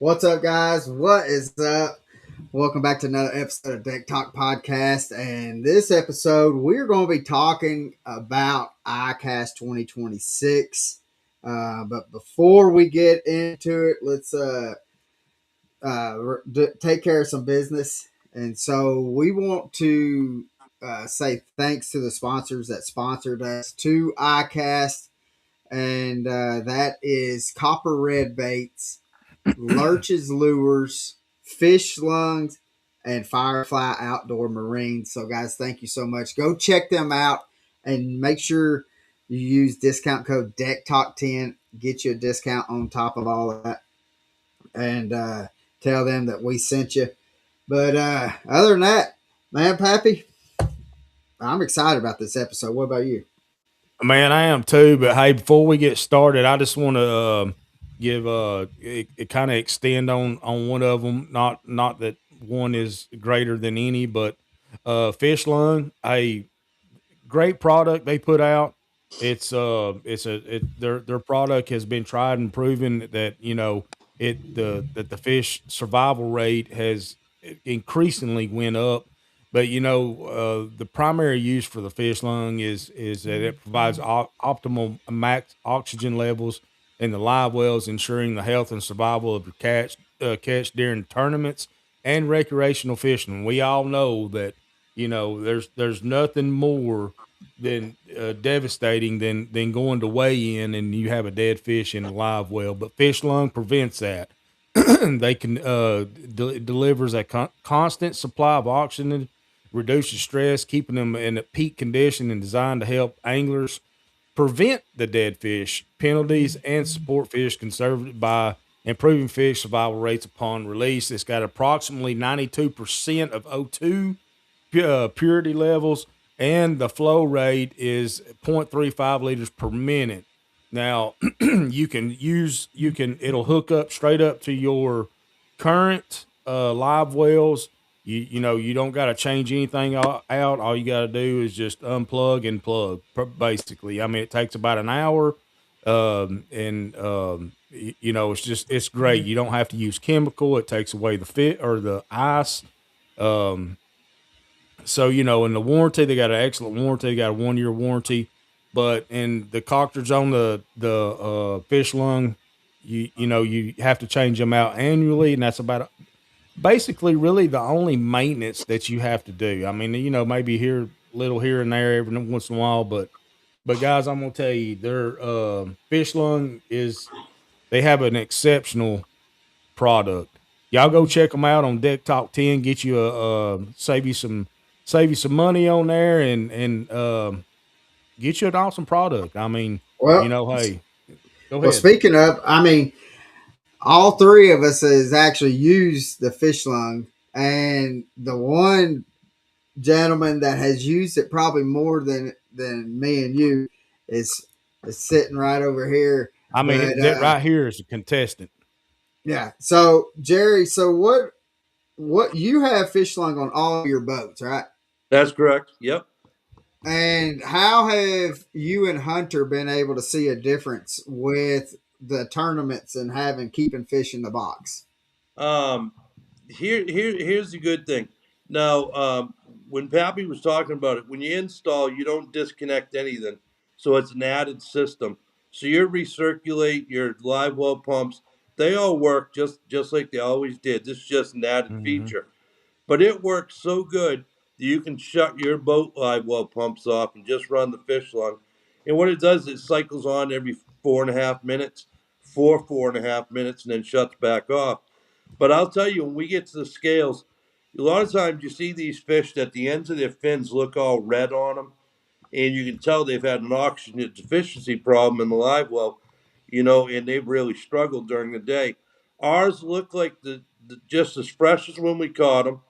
What's up, guys? What is up? Welcome back to another episode of Deck Talk Podcast. And this episode, we're going to be talking about Icast 2026. But before we get into it, let's take care of some business. And so we want to say thanks to the sponsors that sponsored us to Icast. And that is Copper Red Baits, Lurch's Lures, Fish Lungs, and Firefly Outdoor Marines. So, guys, thank you so much. Go check them out and make sure you use discount code DECKTALK10. Get you a discount on top of all of that. And tell them that we sent you. But other than that, man, Pappy, I'm excited about this episode. What about you? Man, I am too. But hey, before we get started, I just want to give it kind of extend on one of them. Not that one is greater than any, but Fish Lung, a great product they put out. Their product has been tried and proven that the fish survival rate has increasingly went up. But the primary use for the fish lung is that it provides optimal max oxygen levels in the live wells, ensuring the health and survival of the catch during tournaments and recreational fishing. We all know that there's nothing more than devastating than going to weigh in and you have a dead fish in a live well. But fish lung prevents that. They can delivers a constant supply of oxygen, reduces stress, keeping them in a peak condition, and designed to help anglers prevent the dead fish penalties and support fish conserved by improving fish survival rates upon release. It's got approximately 92% of O2 purity levels, and the flow rate is 0.35 liters per minute. Now, it'll hook up straight up to your current live wells. You don't got to change anything out. All you got to do is just unplug and plug. Basically, I mean, it takes about an hour, and it's great. You don't have to use chemical. It takes away the fit or the ice. Um, so in the warranty, they got an excellent warranty. They got a 1 year warranty, but in the cartridge on the fish lung, you have to change them out annually, and that's about basically really the only maintenance that you have to do. I mean, maybe little here and there every once in a while, but guys, I'm gonna tell you, their fish lung is they have an exceptional product. Y'all go check them out on Deck Talk 10. Get you save you some money on there, and get you an awesome product. I mean, Well, hey, go well, ahead. speaking of, I mean, all three of us has actually used the fish lung, and the one gentleman that has used it probably more than me and you is sitting right over here. I mean, But that right here is a contestant. yeah, so Jerry, so what you have fish lung on all your boats, right? That's correct. Yep. And how have you and Hunter been able to see a difference with the tournaments and having keeping fish in the box? Um, here's the good thing. Now, when Pappy was talking about it, when you install, you don't disconnect anything, so it's an added system. So you recirculate your live well pumps. They all work just like they always did. This is just an added Hmm. feature, but it works so good that you can shut your boat live well pumps off and just run the fish lung. And what it does, it cycles on every 4.5 minutes, for 4.5 minutes, and then shuts back off. But I'll tell you, when we get to the scales, a lot of times you see these fish that the ends of their fins look all red on them, and you can tell they've had an oxygen deficiency problem in the live well, and they've really struggled during the day. Ours look like just as fresh as when we caught them,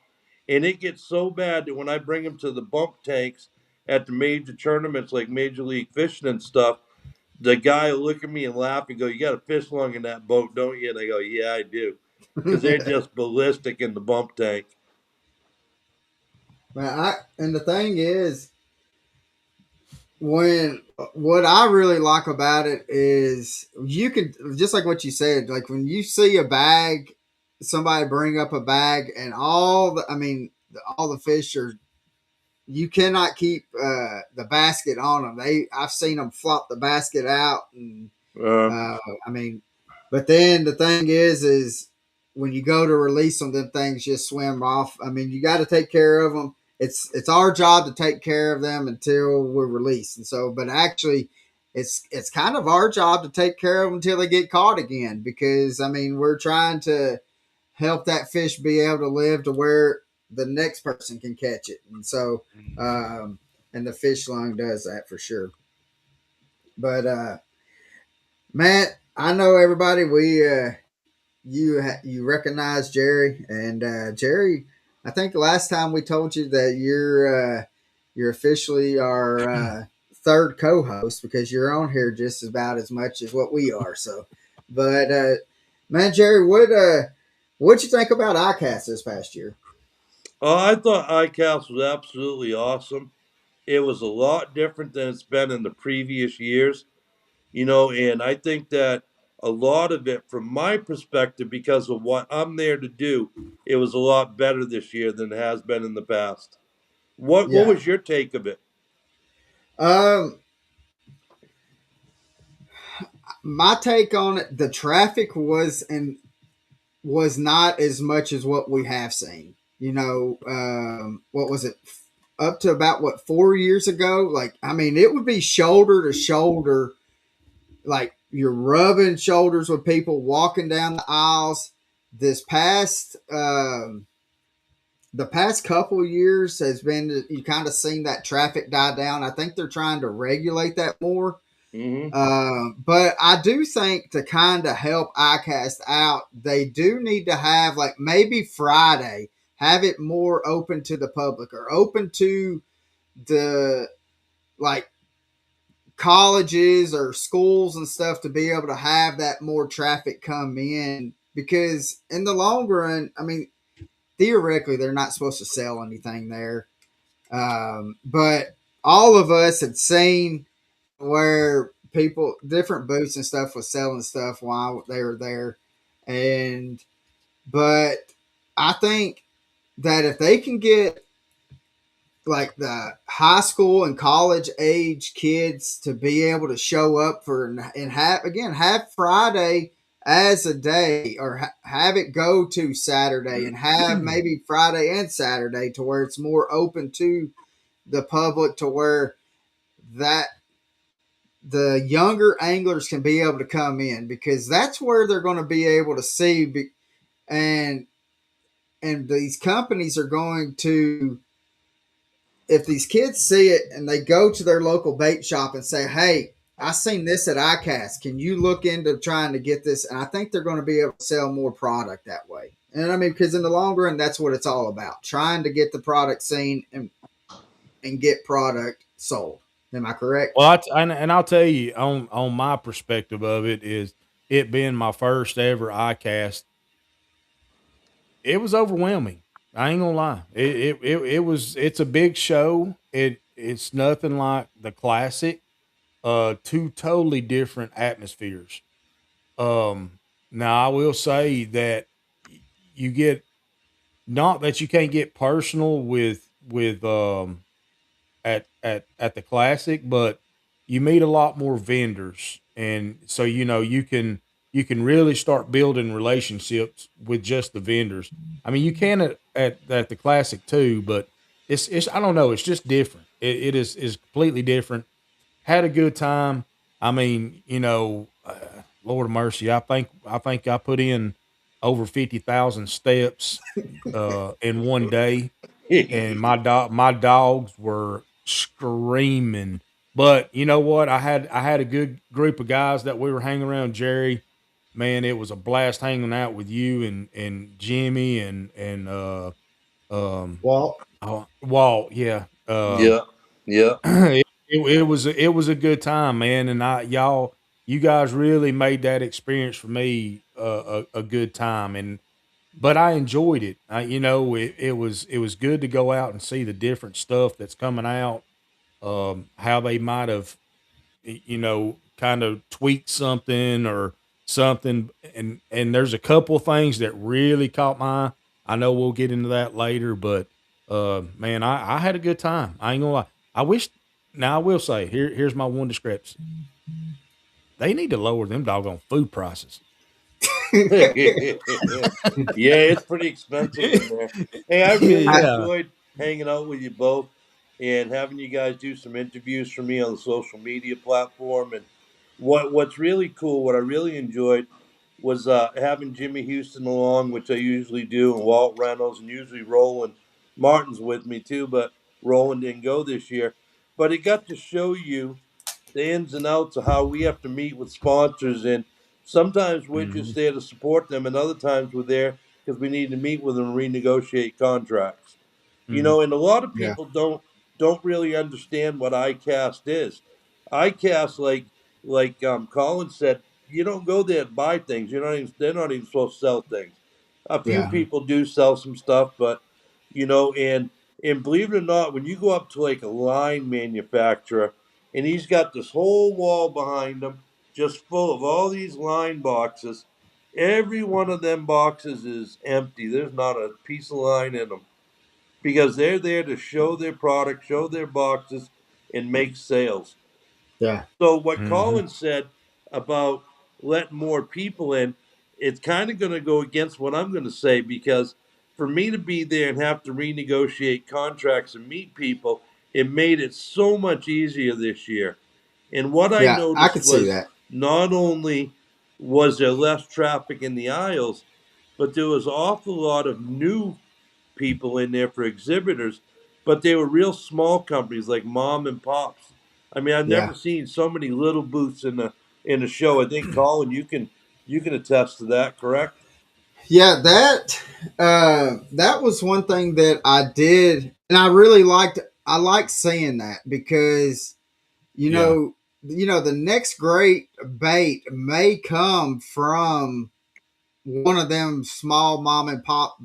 and it gets so bad that when I bring them to the bump tanks at the major tournaments like Major League Fishing and stuff, the guy will look at me and laugh and go, "You got a fish lung in that boat, don't you?" And I go, "Yeah, I do," because they're just ballistic in the bump tank. And the thing is, when what I really like about it is you can just like what you said, like when you see a bag somebody bring up a bag and all the fish are, you cannot keep the basket on them. I've seen them flop the basket out, and Uh, uh, I mean, but then the thing is when you go to release them, them things just swim off. I mean, you got to take care of them. It's our job to take care of them until we're released, and so, but actually, it's kind of our job to take care of them until they get caught again, because I mean, we're trying to help that fish be able to live to where the next person can catch it, and so, um, and the fish lung does that for sure. But Matt, I know everybody. You recognize Gerry, and Gerry, I think the last time we told you that you're officially our third co-host, because you're on here just about as much as what we are. So, but man, Gerry, what'd you think about ICAST this past year? I thought Icast was absolutely awesome. It was a lot different than it's been in the previous years, and I think that a lot of it, from my perspective, because of what I'm there to do, it was a lot better this year than it has been in the past. What Yeah. was your take of it? Um, my take on it, the traffic was not as much as what we have seen. What was it? Up to about what 4 years ago? Like, I mean, it would be shoulder to shoulder, like you're rubbing shoulders with people walking down the aisles. This past, the past couple of years has been, you kind of seen that traffic die down. I think they're trying to regulate that more. Hmm. But I do think to kind of help ICAST out, they do need to have, like, maybe Friday, have it more open to the public, or open to the, like, colleges or schools and stuff, to be able to have that more traffic come in, because in the long run, I mean, theoretically they're not supposed to sell anything there. But all of us had seen where people, different booths and stuff, was selling stuff while they were there. And but I think that if they can get, like, the high school and college age kids to be able to show up for, and have Friday as a day, or have it go to Saturday, and have maybe Friday and Saturday, to where it's more open to the public, to where that the younger anglers can be able to come in, because that's where they're going to be able to see, and these companies are going to, if these kids see it and they go to their local bait shop and say, hey, I seen this at ICAST, can you look into trying to get this? And I think they're going to be able to sell more product that way. And I mean, because in the long run, that's what it's all about, trying to get the product seen, and get product sold. Am I correct? Well, and I'll tell you, on my perspective of it, is it being my first ever iCast, it was overwhelming. I ain't gonna lie. It's a big show. It's nothing like the classic. Two totally different atmospheres. Um, Now I will say that you get, not that you can't get personal with at the classic, but you meet a lot more vendors, and so you can really start building relationships with just the vendors. I mean, you can at the classic too, but it's I don't know, it's just different. It is completely different. Had a good time. I mean, Lord of mercy, I think I put in over 50,000 steps in one day, and my dogs were screaming. But you know what? I had a good group of guys that we were hanging around. Jerry, man, it was a blast hanging out with you and Jimmy and um Walt. Walt. Yeah. Yeah, yeah. It was a good time, man, and you guys really made that experience for me a good time, but I enjoyed it. It was good to go out and see the different stuff that's coming out. How they might have, kind of tweaked something, or something, and there's a couple of things that really caught my eye. I know we'll get into that later, but man, I had a good time. I ain't gonna lie. I wish. Now I will say here's my one discrepancy. They need to lower them doggone food prices. Yeah, it's pretty expensive in there. Hey, I really I, Yeah. enjoyed hanging out with you both and having you guys do some interviews for me on the social media platform. And what's really cool, what I really enjoyed was having Jimmy Houston along, which I usually do, and Walt Reynolds, and usually Roland Martin's with me too, but Roland didn't go this year. But it got to show you the ins and outs of how we have to meet with sponsors, and sometimes we're Mhm. just there to support them, and other times we're there because we need to meet with them and renegotiate contracts. You Mhm. know, and a lot of yeah, people don't really understand what Icast is. Icast, Colin said, you don't go there to buy things. They're not even supposed to sell things. A few yeah, people do sell some stuff, but and believe it or not, when you go up to like a line manufacturer, and he's got this whole wall behind him just full of all these line boxes. Every one of them boxes is empty. There's not a piece of line in them because they're there to show their product, show their boxes, and make sales. yeah, So what Mhm. Colin said about letting more people in, it's kind of going to go against what I'm going to say because for me to be there and have to renegotiate contracts and meet people, it made it so much easier this year. And what I yeah. I noticed could see was that. not only was there less traffic in the aisles, but there was an awful lot of new people in there for exhibitors, but they were real small companies like mom and pops. I mean, I've never Yeah, seen so many little booths in a show. I think Colin, you can attest to that, correct? yeah. That was one thing that I did, and I really liked. I liked seeing that because you Yeah. know, the next great bait may come from one of them small mom and pop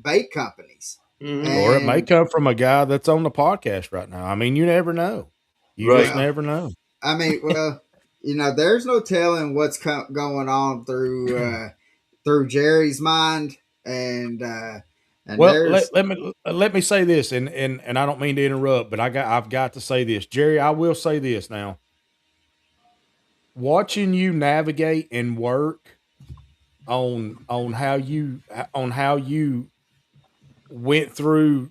bait companies. Mm-hmm. Or it may And come from a guy that's on the podcast right now. I mean, you never know. You just Right. well, never know. I mean, well, there's no telling what's going on through Jerry's mind, and Well, there's let me say this, and I don't mean to interrupt, but I've got to say this, Jerry. I will say this now. Watching you navigate and work on how you went through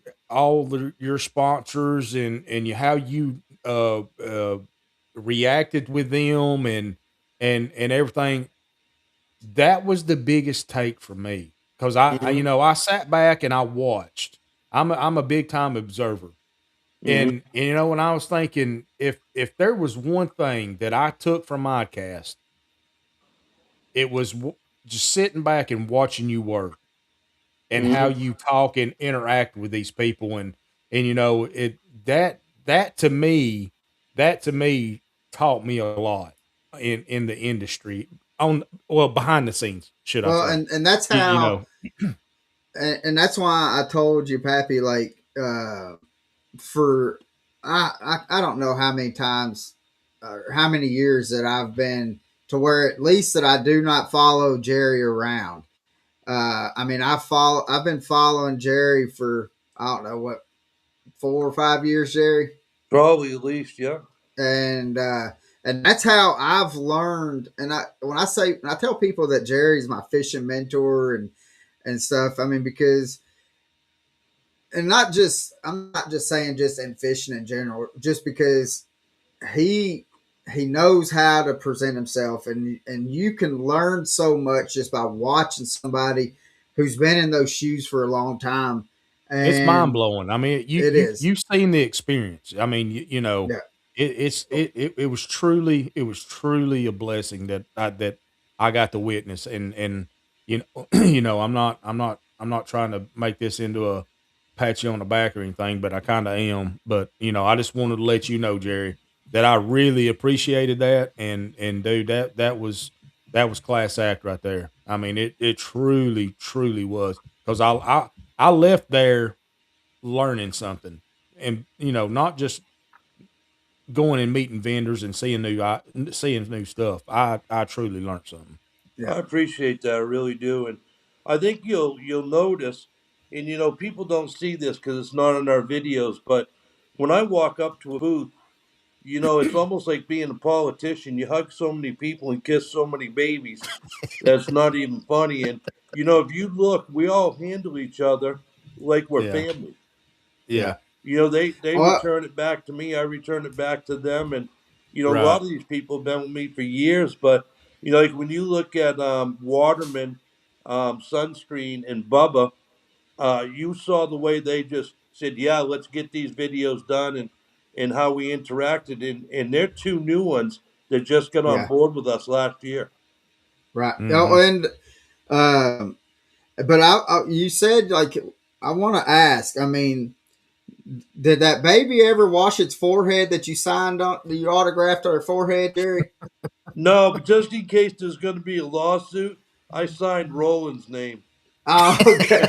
your sponsors and how you reacted with them and everything. That was the biggest take for me because Mm-hmm. I sat back and I watched. I'm a big time observer, Mm-hmm. and when I was thinking if there was one thing that I took from Modcast, it was just sitting back and watching you work and how Mm-hmm. you talk and interact with these people and it that to me taught me a lot in the industry on behind the scenes, should I well, say. and that's You how, know, and that's why I told you, Pappy, like for I don't know how many times or how many years that I've been to where at least that I do not follow Jerry around. I mean, I've been following Jerry for I don't know what 4 or 5 years, Jerry, Probably at least, yeah. and that's how I've learned. And when I tell people that Jerry's my fishing mentor and stuff, I mean because and not just I'm not just saying just in fishing in general, just because he he knows how to present himself, and you can learn so much just by watching somebody who's been in those shoes for a long time, it's mind and blowing. I mean, it is. you've seen the experience. I mean, Yeah. it was truly a blessing that I got to witness and I'm not trying to make this into a pat you on the back or anything, but I kind of am. But I just wanted to let you know, Jerry, that I really appreciated that and dude, that was class act right there. I mean, it truly was because I left there learning something and not just going and meeting vendors and seeing seeing new stuff. I truly learned something. Yeah. I appreciate that. I really do, and I think you'll notice, and people don't see this because it's not in our videos, but when I walk up to a booth, it's almost like being a politician. You hug so many people and kiss so many babies. That's not even funny. And if you look, we all handle each other like we're Yeah. family. Yeah. Yeah. They Well, return it back to me. I return it back to them. And a Right. lot of these people have been with me for years. But like when you look at Waterman, Sunscreen, and Bubba, you saw the way they just said, "Yeah, let's get these videos done," and how we interacted. And they're two new ones that just got on yeah. board with us last year. Right. Oh, Mhm. and but you said like I want to ask. I mean, did that baby ever wash its forehead that you signed on? You autographed on her forehead, Gerry? No, but just in case there's going to be a lawsuit, I signed Roland's name. Oh, okay.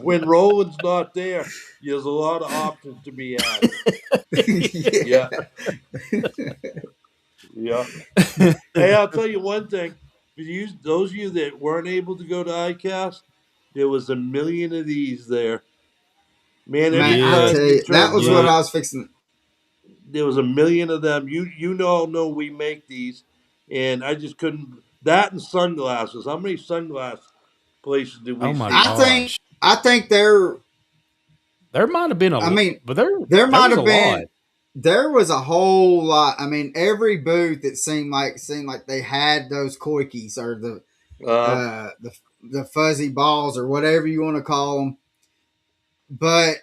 when Roland's not there, there's a lot of options to be had. Yeah, Yeah. yeah. Hey, I'll tell you one thing. For you, those of you that weren't able to go to Icast, there was a million of these there. Man, every Man, I Yeah. time tell you you, that turn was what Yeah. I around, was fixing. there was a million of them. You all know we make these, and I just couldn't. That and sunglasses. How many sunglass places did we Oh my see? gosh. I think there. There might have been I mean, but there there there might was a have lot. been. There was a whole lot. I mean, every booth it seemed like they had those quickies or Uh, uh, the the fuzzy balls or whatever you want to call them. But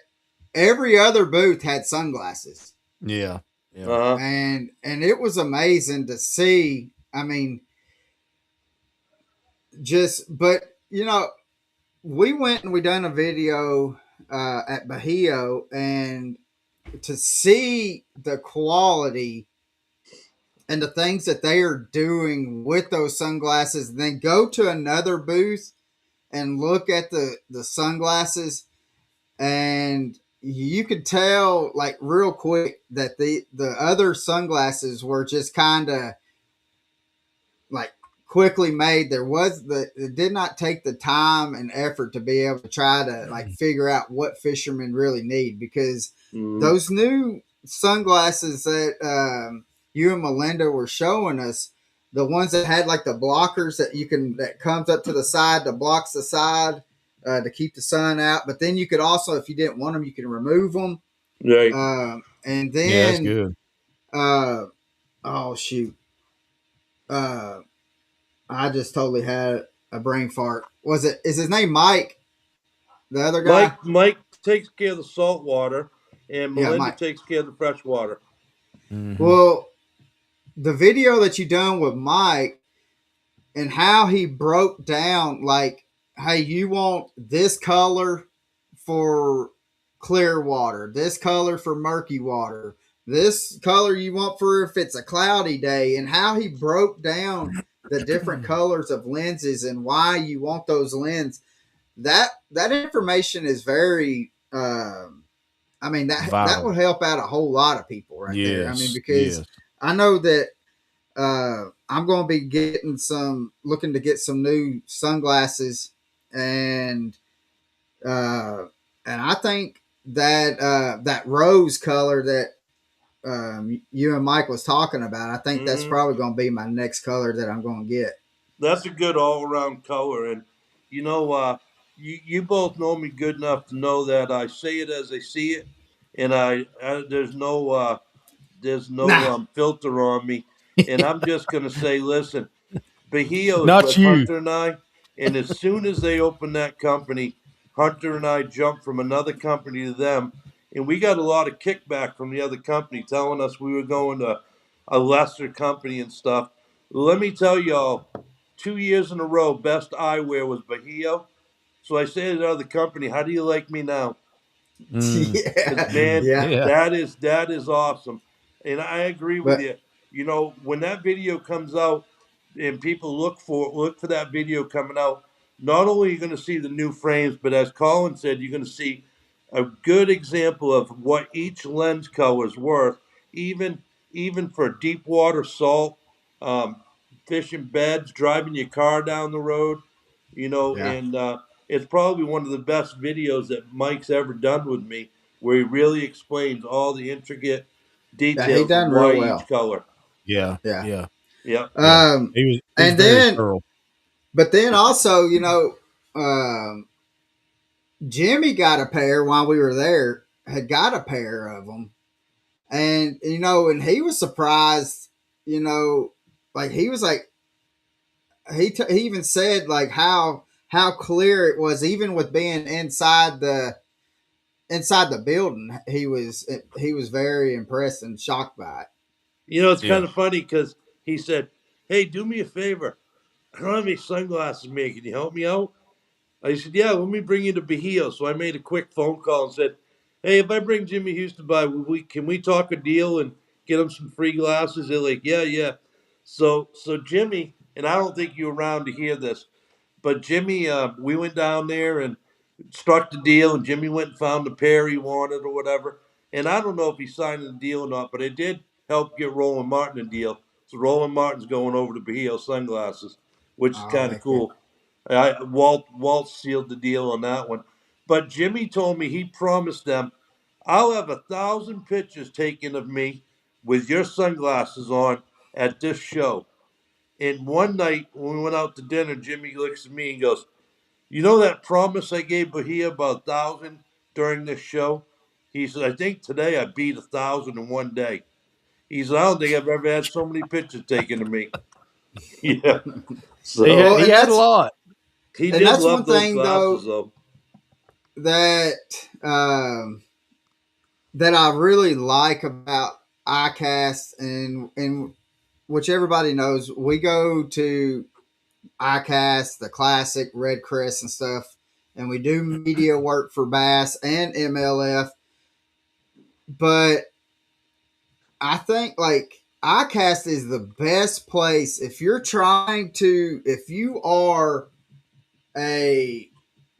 every other booth had sunglasses, Yeah. Yeah. uh, and it was amazing to see. I mean, but we went and we done a video at Bahio, and to see the quality and the things that they are doing with those sunglasses, and then go to another booth and look at the sunglasses, and you could tell like real quick that the other sunglasses were just kind of like quickly made. It did not take the time and effort to be able to try to like figure out what fishermen really need, because mm, those new sunglasses that you and Melinda were showing us, the ones that had like the blockers that comes up to the side that blocks the side to keep the sun out, but then you could also, if you didn't want them, you can remove them. right. And Yeah, that's then good. uh, oh shoot, uh, I just totally had a brain fart. Is his name Mike? The other guy? Mike takes care of the salt water, and Yeah, Melinda Mike. takes care of the fresh water. Mhm. Well, the video that you done with Mike and how he broke down, like, hey, you want this color for clear water, this color for murky water, this color you want for if it's a cloudy day, and how he broke down the different colors of lenses and why you want those lenses. That information is very I mean, that Vital. will help out a whole lot of people right there. I mean, Yes. because Yes. I know that I'm going to be looking to get some new sunglasses, and uh, and I think that that rose color that you and Mike was talking about, I think that's Hmm. probably going to be my next color that I'm going to get. That's a good all-around color, and you know, you both know me good enough to know that I say it as I see it, and there's no Nah, filter on me, and I'm just gonna say, listen, Bahio is Not with you. Hunter and I, and as soon as they open that company, Hunter and I jumped from another company to them, and we got a lot of kickback from the other company telling us we were going to a lesser company and stuff. Let me tell y'all, 2 years in a row, best eyewear was Bahio. So I say to the other company, "How do you like me now?" Because yeah, man, yeah, Yeah. that is awesome, and I agree with but you. When that video comes out, and people look for that video coming out, not only are you going to see the new frames, but as Colin said, you're going to see a good example of what each lens color is worth. Even even for deep water salt, um, fishing beds, driving your car down the road, Yeah. and it's probably one of the best videos that Mike's ever done with me, where he really explains all the intricate Yeah, he details of done real why each well. color. Yeah, Yeah. yeah, Yep. yeah. He was And very then, thorough. but then also, Jimmy got a pair while we were there. Had got a pair of them, and and he was surprised. You know, like he was like he even said like how clear it was, even with being inside the building. He was very impressed and shocked by it. It's kind Yeah. of funny because he said, "Hey, do me a favor. I don't have any sunglasses, man. Can you help me out?" I said, "Yeah, let me bring you to Bahio." So I made a quick phone call and said, "Hey, if I bring Jimmy Houston by, can we talk a deal and get him some free glasses?" They're like, "Yeah, yeah." So Jimmy, and I don't think you're around to hear this, but Jimmy, we went down there and struck the deal, and Jimmy went and found the pair he wanted or whatever. And I don't know if he signed the deal or not, but it did help get Roland Martin a deal. So Roland Martin's going over to Bahio Sunglasses, which is Oh kind of heck yeah! cool. Walt sealed the deal on that one, but Jimmy told me he promised them, "I'll have 1,000 pictures taken of me with your sunglasses on at this show." And one night when we went out to dinner, Jimmy looks at me and goes, "You know that promise I gave Bahia about 1,000 during this show?" He said, "I think today I beat 1,000 in one day." He said, "I don't think I've ever had so many pictures taken of me." Yeah. He So had Well, he had a lot. he and did that's love one those thing glasses, though though. that um, that I really like about Icast, and which everybody knows. We go to Icast, the classic Red Crest and stuff, and we do media work for Bass and MLF. But I think like Icast is the best place if you are a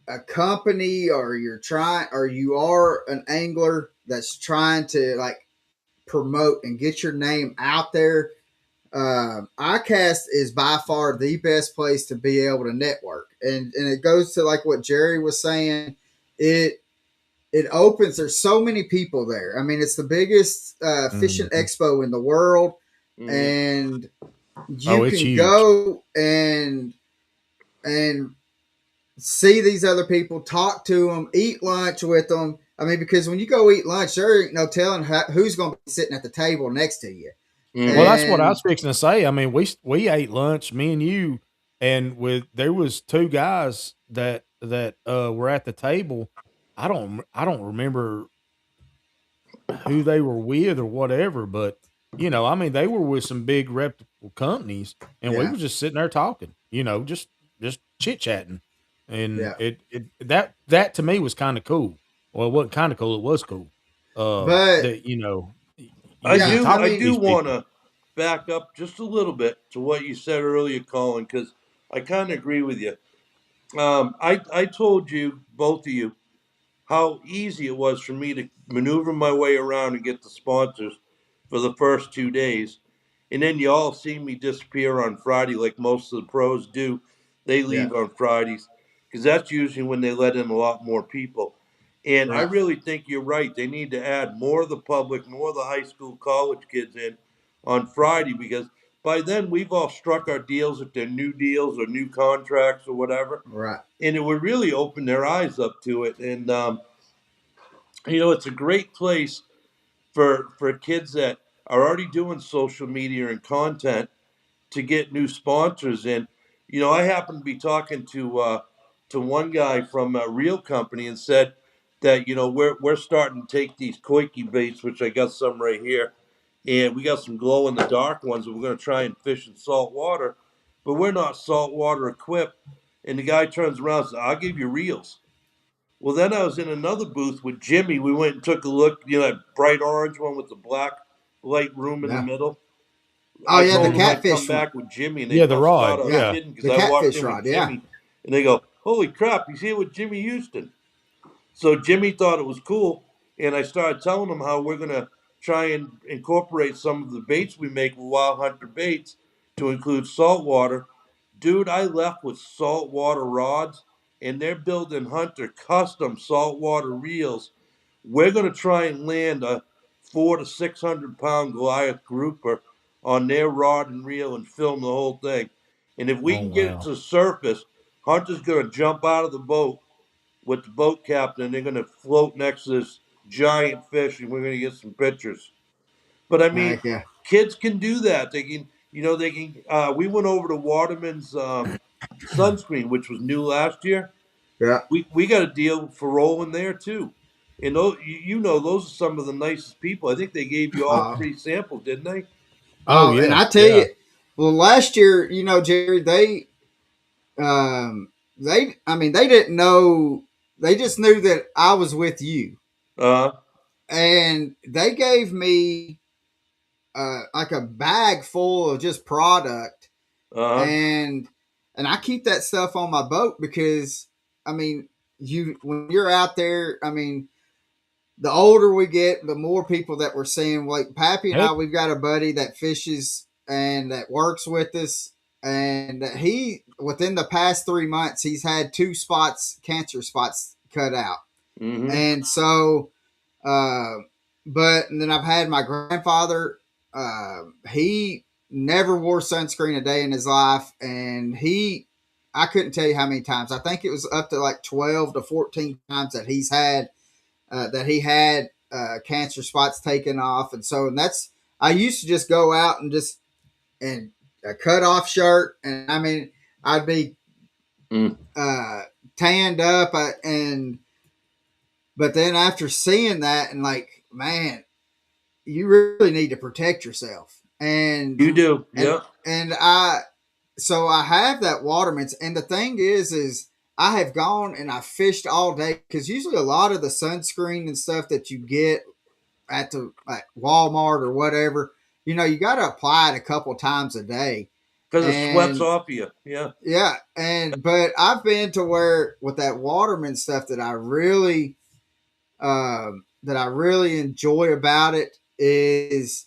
a company, or you are an angler that's trying to like promote and get your name out there. iCast is by far the best place to be able to network, and it goes to like what Gerry was saying. It opens. There's so many people there. I mean, it's the biggest fishing Mhm. expo in the world, Hmm. and Oh, you it's can huge. go and see these other people, talk to them, eat lunch with them. I mean, because when you go eat lunch, there ain't no telling who's going to be sitting at the table next to you. Well, Hmm. that's what I was And fixing to say. I mean, we ate lunch, me and you, and there was 2 guys that were at the table. I don't remember who they were with or whatever, but, I mean, they were with some big reputable companies, and we yeah, were just sitting there talking, just chit-chatting, and yeah. that to me was kinda cool. Well, it wasn't kinda cool, it was cool, But that, I you yeah, do I I talk to do mean, these want people. to back up just a little bit to what you said earlier, Colin, because I kind of agree with you. I told you, both of you, how easy it was for me to maneuver my way around and get the sponsors for the first 2 days. And then you all see me disappear on Friday, like most of the pros do. They yeah, leave on Fridays because that's usually when they let in a lot more people. And I right, really think you're right. They need to add more of the public, more of the high school, college kids in on Friday because by then we've all struck our deals, if they're new deals or new contracts or whatever. right, And it would really open their eyes up to it. And it's a great place for kids that are already doing social media and content to get new sponsors in. I happened to be talking to one guy from a reel company and said that we're starting to take these koiki baits, which I got some right here, and we got some glow in the dark ones, and we're going to try and fish in salt water, but we're not saltwater equipped. And the guy turns around and says, "I'll give you reels." Well, then I was in another booth with Jimmy. We went and took a look, that bright orange one with the black light room in the yeah. middle. Oh I yeah, the told them Mhm. I'd come catfish one. back with Jimmy, and they Yeah, the must have rod, thought I was Yeah, yeah. kidding because the I walked catfish in with rod. Yeah, Jimmy, and they go, "Holy crap, he's here with Jimmy Houston." So Jimmy thought it was cool, and I started telling him how we're gonna try and incorporate some of the baits we make with Wild Hunter baits to include saltwater. Dude, I left with saltwater rods, and they're building Hunter custom saltwater reels. We're going to try and land a 400 to 600 pound Goliath grouper on their rod and reel and film the whole thing. And if we Oh can get it wow. to the surface, Hunter's going to jump out of the boat with the boat captain. They're going to float next to this giant fish, and we're going to get some pictures. But I mean, Heck yeah. kids can do that. They can, they can. We went over to Waterman's sunscreen, which was new last year. Yeah. We got a deal for rolling there too. And those, those are some of the nicest people. I think they gave you all Uh, free samples, didn't they? Oh and yeah, I tell yeah. you, well, last year, Jerry, I mean, they didn't know. They just knew that I was with you, Uh, and they gave me like a bag full of just product, uh, and I keep that stuff on my boat because, I mean, when you're out there, I mean, the older we get, the more people that we're seeing. Like Pappy and I, Heck, we've got a buddy that fishes and that works with us, and he within the past 3 months he's had two spots, cancer spots, cut out, mm-hmm. and so, uh, but and then I've had my grandfather. He never wore sunscreen a day in his life, and I couldn't tell you how many times. I think it was up to like 12 to 14 times that he had cancer spots taken off, and so and that's I used to just go out and just and a cut off shirt, and I mean I'd be Mm. uh, tanned up, and but then after seeing that and like man, you really need to protect yourself, You do, and yeah. and I so I have that Waterman's, and the thing is I have gone and I fished all day because usually a lot of the sunscreen and stuff that you get at Walmart or whatever, you got to apply it a couple times a day. Because it sweats And off of you, yeah. yeah, but I've been to where with that Waterman stuff that I really enjoy about it is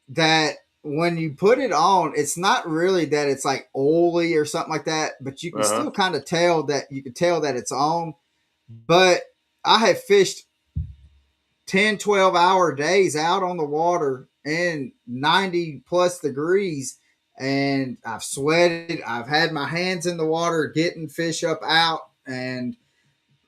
that when you put it on, it's not really that it's like oily or something like that, but you can Uh huh. still kind of tell that it's on. But I have fished 10, 12-hour days out on the water in 90 plus degrees, and I've sweated. I've had my hands in the water getting fish up out, and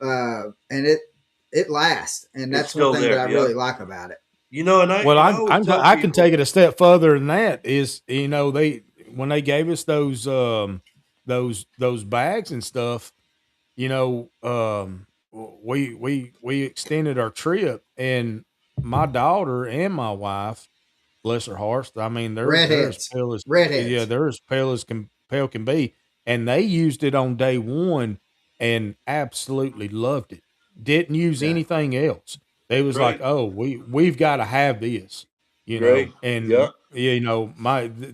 it lasts, and It's that's one still thing that there, I yeah. really like about it. And I well, and I always tell I can take people, it a step further than that. Is they when they gave us those bags and stuff, we extended our trip, and my daughter and my wife, bless her hearts, I mean they're as Redheads, pale as yeah, redheads, they're as pale can be, and they used it on day one and absolutely loved it. Didn't use yeah, anything else. They was like, great, oh, we've got to have this, great, yeah. and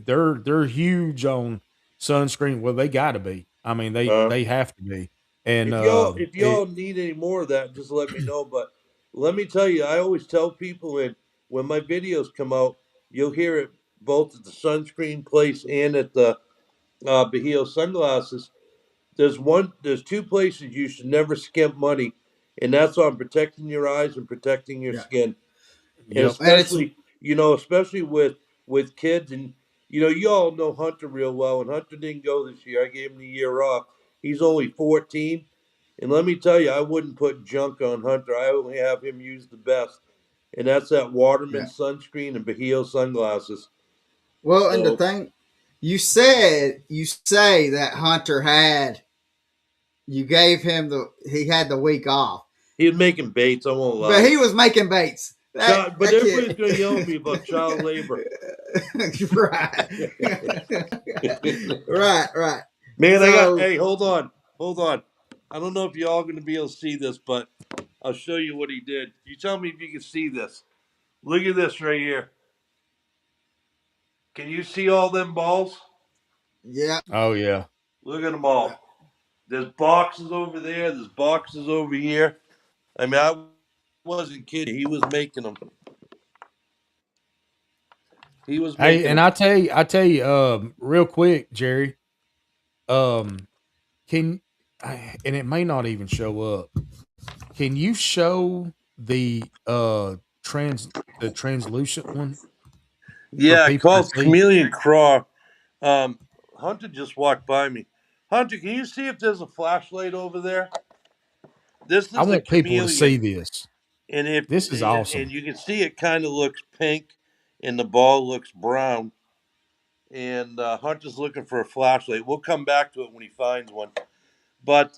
they're huge on sunscreen. Well, they got to be. I mean, Uh, they have to be, and if y'all need any more of that, just let me know. But let me tell you, I always tell people when my videos come out, you'll hear it both at the sunscreen place and at the Bahio sunglasses. There's two places you should never skimp money, and that's on protecting your eyes and protecting your yeah. skin. And yep. And it's especially with kids, and you all know Hunter real well, and Hunter didn't go this year. I gave him the year off. He's only 14, and let me tell you, I wouldn't put junk on Hunter. I only have him use the best, and that's that Waterman yeah. sunscreen and Bahio sunglasses. Well, and the So thing you say that Hunter had you gave him he had the week off, he was making baits. I won't but lie. he was making baits. But That everybody's kid, gonna yell at me about child labor. right, right. Man, I got. So Hey, hold on, hold on. I don't know if y'all gonna be able to see this, but I'll show you what he did. You tell me if you can see this. Look at this right here. Can you see all them balls? yeah, Oh yeah. Look at them yeah, all. There's boxes over there. There's boxes over here. I mean, I wasn't kidding. He was making them. He was Hey, making and them. real quick, Jerry. Um, can and it may not even show up. Can you show trans the translucent one for Yeah, people to called see? chameleon craw. Um, Hunter just walked by me. Hunter, can you see if there's a flashlight over there? This I is a want people to see chameleon, this. and if This is and awesome. you can see it kind of looks pink, and the ball looks brown. And Hunter's looking for a flashlight. We'll come back to it when he finds one. But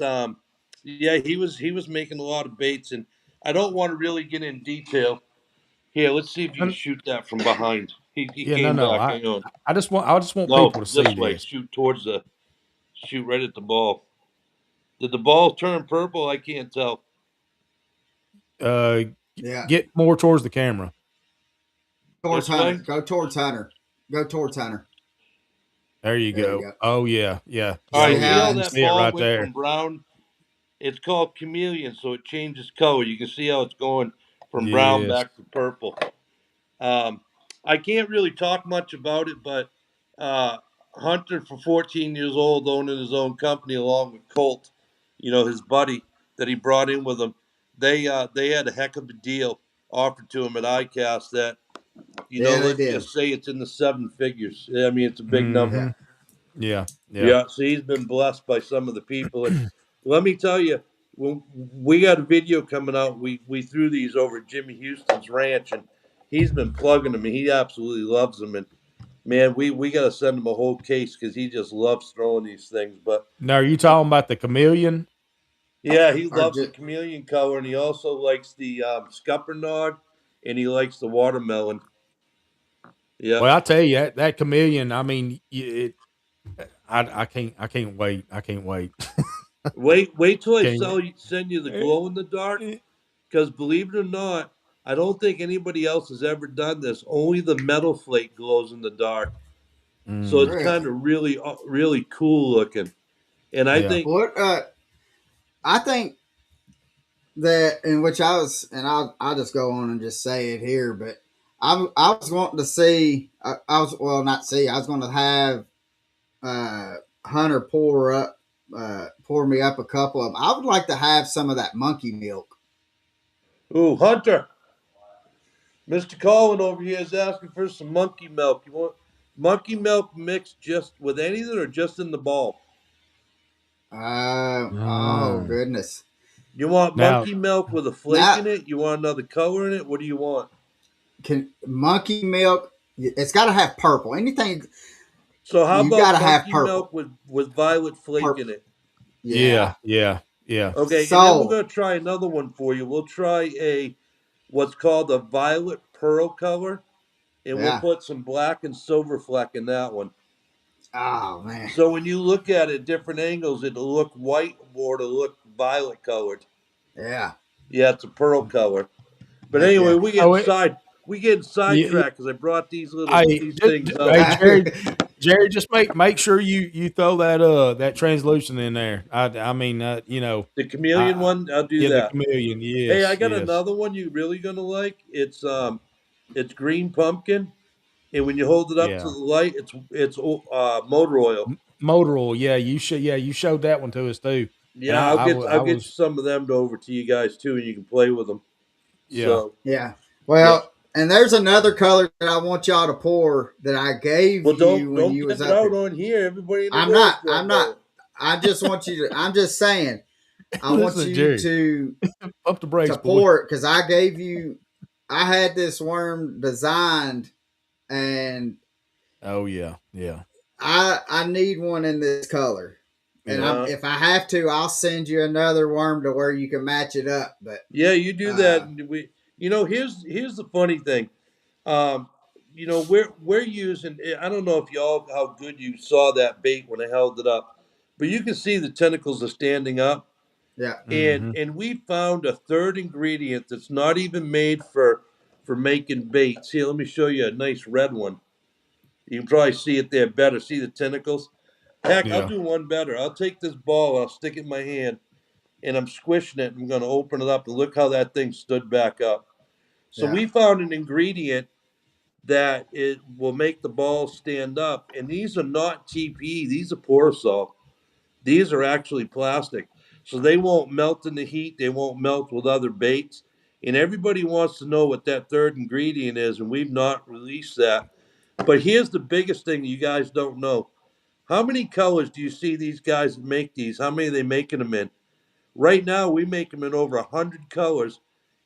yeah, he was making a lot of baits, and I don't want to really get in detail. Here, let's see if you can And- shoot that from behind. He Yeah, no, came no. back. Hang on. I just want No, people to see this way. this. Shoot right at the ball. Did the ball turn purple? I can't tell. Uh, Yeah. get more towards the camera. Towards This Hunter. way? Go towards Hunter. Go towards Hunter. There you There you go. go. Oh yeah, yeah, All yeah. See right, Oh see yeah. how how? You that see it ball right went from there. brown? It's called chameleon, so it changes color. You can see how it's going from brown Yes. back to purple. Um, I can't really talk much about it, but uh, Hunter, for 14 years old, owning his own company along with Colt, his buddy that he brought in with him, they had a heck of a deal offered to him at Icast that, Yeah, they let's did. just say it's in the seven figures. I mean, it's a big Yeah. Mm-hmm. number. Yeah. Yeah. Yeah, so he's been blessed by some of the people, and let me tell you, when we got a video coming out, we threw these over at Jimmy Houston's ranch, and he's been plugging them, and he absolutely loves them. And man, we got to send him a whole case because he just loves throwing these things. But Now, are you talking about the chameleon? yeah, he Or loves the just chameleon color, and he also likes the scuppernong, and he likes the watermelon. Yep. Well, I tell you that chameleon. I mean, I can't wait. I can't wait. Wait till I Can't. send you the glow in the dark. Because believe it or not, I don't think anybody else has ever done this. Only the metal flake glows in the dark, so it's Mm, kind really. of really cool looking. And I yeah. think, What I think that in which I was, and I'll just go on and just say it here, but I was wanting to see. I was well, not see. I was going to have uh, Hunter pour me up a couple of them. I would like to have some of that monkey milk. ooh, Hunter, Mister Colin over here is asking for some monkey milk. You want monkey milk mixed just with anything or just in the ball? Oh Mm. goodness. You want Now, monkey milk with a flake Now in it? You want another color in it? What do you want? can monkey milk? It's got to have purple. Anything So how you got about to have monkey purple. milk with violet flake in Purple. it? Yeah. yeah, yeah, yeah. Okay, and then we're So gonna try another one for you. We'll try a what's called a violet pearl color, and we'll yeah. put some black and silver fleck in that one. Oh man. So when you look at it at different angles, it'll look white or it'll look violet colored. Yeah. Yeah, it's a pearl color. But Heck anyway, yeah. Oh, it, we get yeah, sidetracked because I brought I these things hey out. Jerry, just make sure you throw that translucent in there. I mean, The chameleon I one, I'll do yeah, the that. chameleon. Hey, I Yes, got yes, another one you really gonna like. It's green pumpkin, and when you hold it up to yeah. the light, it's motor oil. Motor oil. Yeah, you showed that one to us too. And Yeah, I'll I get you was some of them over to you guys too, and you can play with them. yeah. So Yeah. yeah. Well, and there's another color that I want y'all to pour that I gave Well, you when don't you get was it up out here. on here. Everybody in the I'm world's not. gonna I'm not. know it. I just want you to. I'm just saying. I Listen want to you Jerry. Pump the to brakes, boy. pour it because I gave you. I had this worm designed, and Oh yeah, yeah, I need one in this color. And yeah. if I have to, I'll send you another worm to where you can match it up. But Yeah, you do that, uh, and here's the funny thing. Um, we're using. I don't know if y'all how good you saw that bait when I held it up, but you can see the tentacles are standing up. yeah, and Mm-hmm. and we found a third ingredient that's not even made for making baits. Here, let me show you a nice red one. You can probably see it there better. See the tentacles? Heck, I'll Yeah, do one better. I'll take this ball, I'll stick it in my hand, and I'm squishing it. And I'm going to open it up and look how that thing stood back up. So yeah, we found an ingredient that it will make the ball stand up. And these are not TPE, these are Porosol. These are actually plastic. So they won't melt in the heat, they won't melt with other baits. And everybody wants to know what that third ingredient is, and we've not released that. But here's the biggest thing you guys don't know. How many colors do you see these guys that make these? How many are they making them in? Right now, we make them in over 100 colors.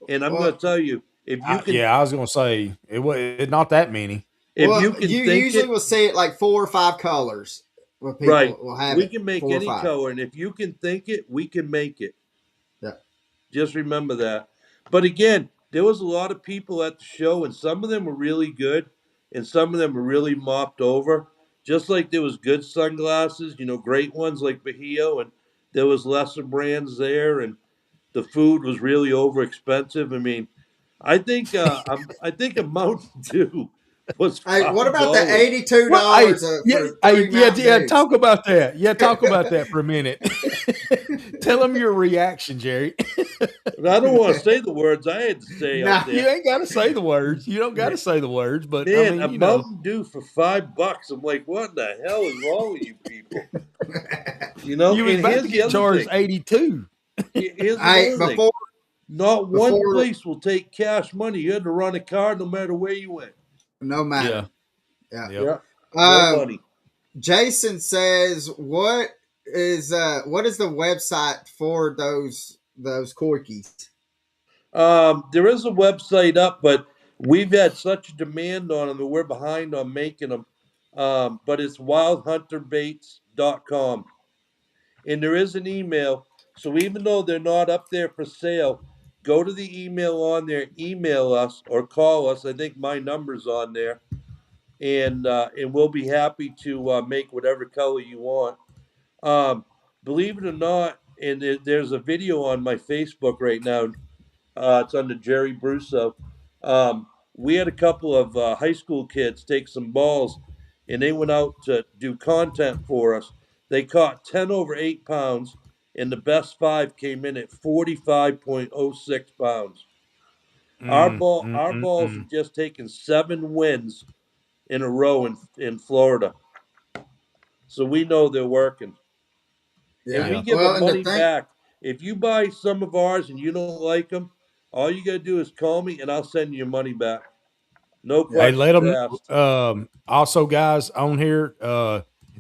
And I'm going Well, to tell you, Yeah, I was gonna say it not that many. if well, you can you think usually it, will see it like 4 or 5 colors where right, people will have we it can make 4 or any 5. color. And if you can think it, we can make it. Yeah. Just remember that. But again, there was a lot of people at the show, and some of them were really good, and some of them were really mopped over. Just like there was good sunglasses, great ones like Bahio, and there was lesser brands there, and the food was really over expensive. I mean, I think a Mountain Dew was Hey, what about the $5. $82 Well, hey, yeah, for hey, 3 yeah, Mountain yeah. Dews? Talk about that. Yeah, talk about that for a minute. Tell them your reaction, Jerry. And I don't want to say the words I had to say out No. You there. ain't got to say the words. You don't got to say the words, but I Man, mean, a Mountain Dew for $5. I'm like, what in the hell is wrong with you people? you was And about to here's the get other charged thing. 82. Here's Hey, another thing. Not one before, place will take cash money. You had to run a card no matter where you went. no Yeah. matter. Yeah. Yep. Yeah, no Um, money. Jason says, what is the website for those corkies? There is a website up, but we've had such a demand on them that we're behind on making them. But it's wildhunterbaits.com. And there is an email. So even though they're not up there for sale, go to the email on there, email us or call us. I think my number's on there, and we'll be happy to make whatever color you want. Um, Believe it or not, and there's a video on my Facebook right now. It's under Gerry Broussseau. Um, we had a couple of high school kids take some balls, and they went out to do content for us. They caught 10 over 8 pounds, and the best five came in at 45.06 pounds. Our balls Mm. have just taken 7 wins in a row in Florida, so we know they're working, and Yeah. we Yeah. give them Well, and the money thing, back. If you buy some of ours and you don't like them, all you gotta do is call me, and I'll send you your money back. No Hey, let questions them. asked. Also, guys on here,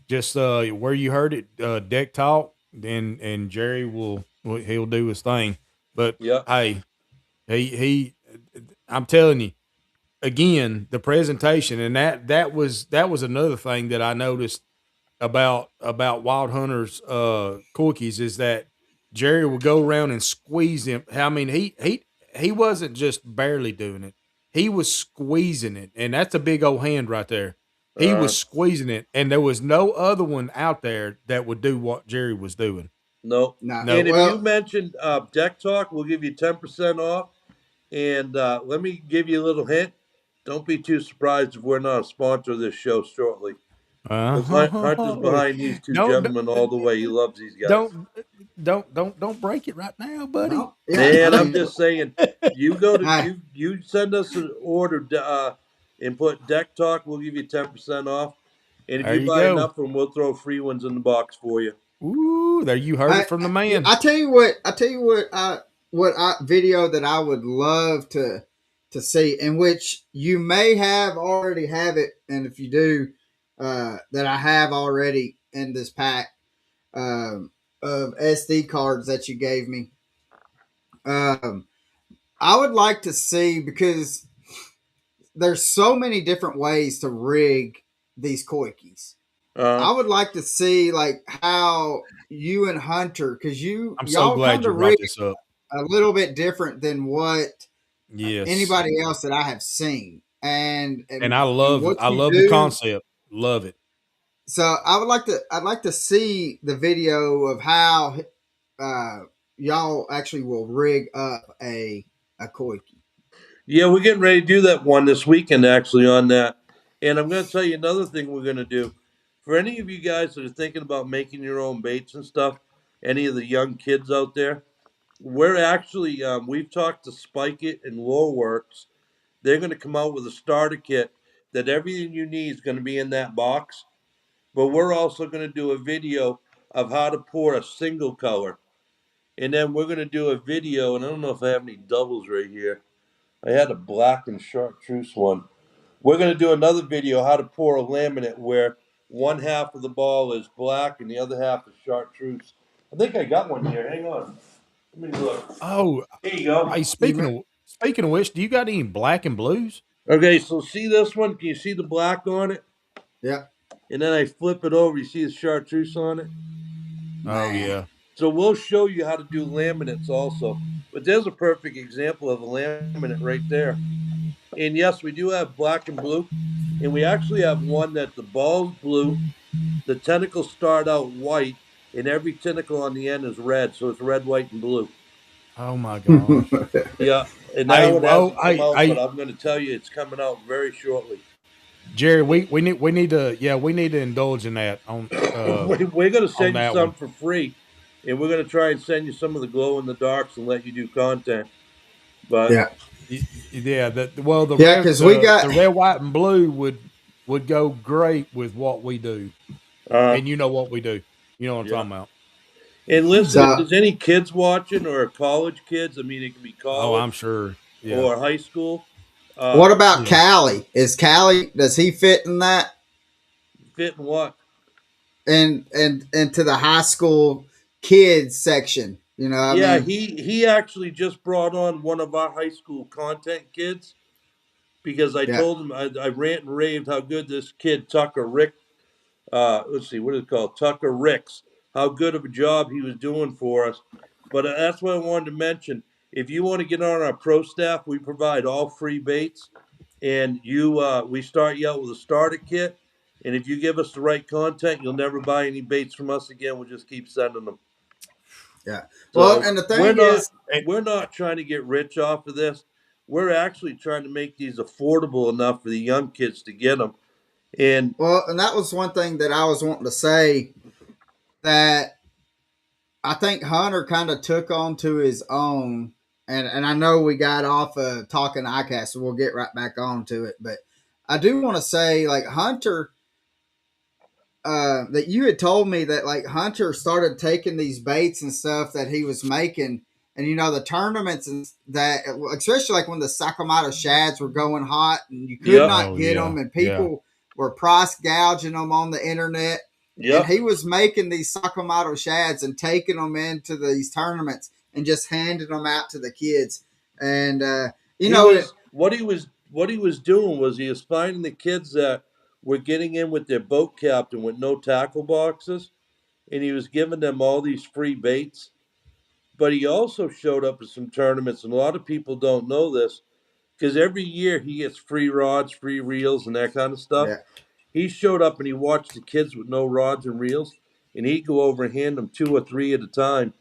just where you heard it, deck talk. And Jerry he'll do his thing. But Yeah. hey, he, I'm telling you again, the presentation, and that was another thing that I noticed about Wild Hunters cookies is that Jerry would go around and squeeze him. I mean, he wasn't just barely doing it; he was squeezing it, and that's a big old hand right there. He Uh, was squeezing it, and there was no other one out there that would do what Jerry was doing. no. no. And No, if you Well, mentioned Deck Talk, we'll give you 10% off. And let me give you a little hint. Don't be too surprised if we're not a sponsor of this show shortly. Because Hunter's behind these two don't gentlemen all the way. He loves these guys. don't don't break it right now, buddy. no. Yeah. I Man, I'm mean, just saying, you go to hey, you send us an order and put Deck Talk, we'll give you 10% off. And if There you you buy go. enough of them, we'll throw free ones in the box for you. Ooh, there you heard I, it from the man. I tell you what. I tell you what. Video that I would love to see, in which you may have already have it, and if you do, that I have already in this pack of SD cards that you gave me. Um, I would like to see, because there's so many different ways to rig these koi keys. Uh, I would like to see like how you and Hunter, because I'm so y'all glad kind you of brought rig this up. a little bit different than what Yes. anybody else that I have seen, and And what I you love the do. concept. Love it. So I'd like to see the video of how uh, y'all actually will rig up a koi key. yeah, we're getting ready to do that one this weekend, actually, on that. And I'm going to tell you another thing we're going to do. For any of you guys that are thinking about making your own baits and stuff, any of the young kids out there, we're actually, we've talked to Spike It and Lore Works. They're going to come out with a starter kit. that everything you need is going to be in that box. But we're also going to do a video of how to pour a single color. And then we're going to do a video, and I don't know if I have any doubles right here. I had a black and chartreuse one. We're going to do another video how to pour a laminate where one half of the ball is black and the other half is chartreuse. I think I got one here. Hang on. Let me look. Oh, Here you go. hey, You ma- speaking of which, do you got any black and blues? Okay, so see this one? Can you see the black on it? yeah, And then I flip it over. You see the chartreuse on it? Oh man. yeah. So we'll show you how to do laminates also. But there's a perfect example of a laminate right there. And yes, we do have black and blue. And we actually have one that the ball's blue, the tentacles start out white, and every tentacle on the end is red. So it's red, white, and blue. Oh my gosh. Yeah. And that Hey, one well, hasn't come out, but I'm going to tell you it's coming out very shortly. Jerry, we need to we need to indulge in that We're going to on send you that some one. for free. And we're going to try and send you some of the glow in the darks and let you do content. But Yeah, Yeah, that well yeah, because we got the red, white, and blue would go great with what we do, uh, and you know what we do. You know what I'm yeah. talking about. And listen, if so. there's any kids watching or college kids, I mean, it can be Oh, I'm college sure. Yeah, or high school. What about yeah. Callie? Is Callie, does he fit in that, Fit in what? and into the high school kids section? I Yeah, mean, he actually just brought on one of our high school content kids because I yeah, told him I rant and raved how good this kid Tucker Rick, let's see, what is it called? Tucker Ricks, how good of a job he was doing for us. But that's what I wanted to mention. If you want to get on our pro staff, we provide all free baits, and we start you out with a starter kit. And if you give us the right content, you'll never buy any baits from us again. We'll just keep sending them. yeah. Well, So and the we're thing not is, we're not trying to get rich off of this. We're actually trying to make these affordable enough for the young kids to get them. And well, and that was one thing that I was wanting to say, that I think Hunter kind of took on to his own, and I know we got off of talking Icast, so we'll get right back on to it. But I do want to say, like Hunter, that you had told me that like Hunter started taking these baits and stuff that he was making, and the tournaments and that, especially like when the Sakamoto shads were going hot and you could yep, not Oh get yeah, them, and yeah. people were price gouging them on the internet, and yep, he was making these Sakamoto shads and taking them into these tournaments and just handing them out to the kids, and he it. was what he was doing was he was finding the kids that were getting in with their boat captain with no tackle boxes, and he was giving them all these free baits. But he also showed up at some tournaments, and a lot of people don't know this because every year he gets free rods, free reels, and that kind of stuff. Yeah, He showed up and he watched the kids with no rods and reels, and he'd go over and hand them two or three at a time.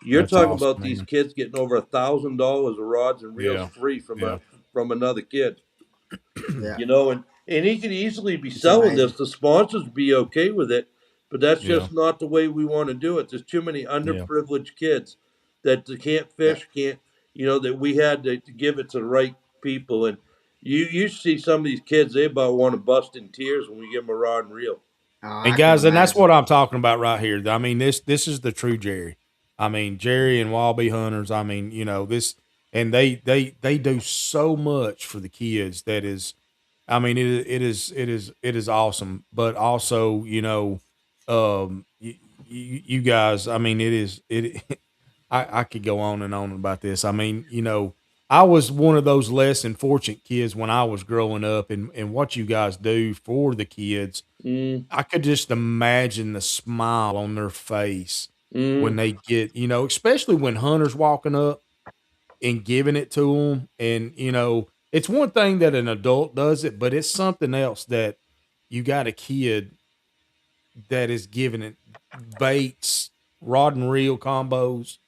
You're That's talking awesome, about these man. kids getting over $1,000 of rods and reels Yeah, free yeah, from another kid. yeah, And he could easily be it's selling this. amazing. The sponsors be okay with it, but that's yeah, just not the way we want to do it. There's too many yeah, underprivileged kids that can't Yeah. fish, can't that we had to give it to the right people. And you see some of these kids, they about want to bust in tears when we give them a rod and reel. Oh, and I can guys, and that's imagine. what I'm talking about right here. I mean, this is the true Jerry. I mean, Jerry and Wallaby Hunters. I mean, this, and they do so much for the kids. That is, I mean, it is awesome. But also, you guys. I mean, it is it. I could go on and on about this. I mean, I was one of those less than fortunate kids when I was growing up, and what you guys do for the kids, Mm, I could just imagine the smile on their face when mm, they get, especially when Hunter's walking up and giving it to them. And, it's one thing that an adult does it, but it's something else that you got a kid that is giving it baits, rod and reel combos.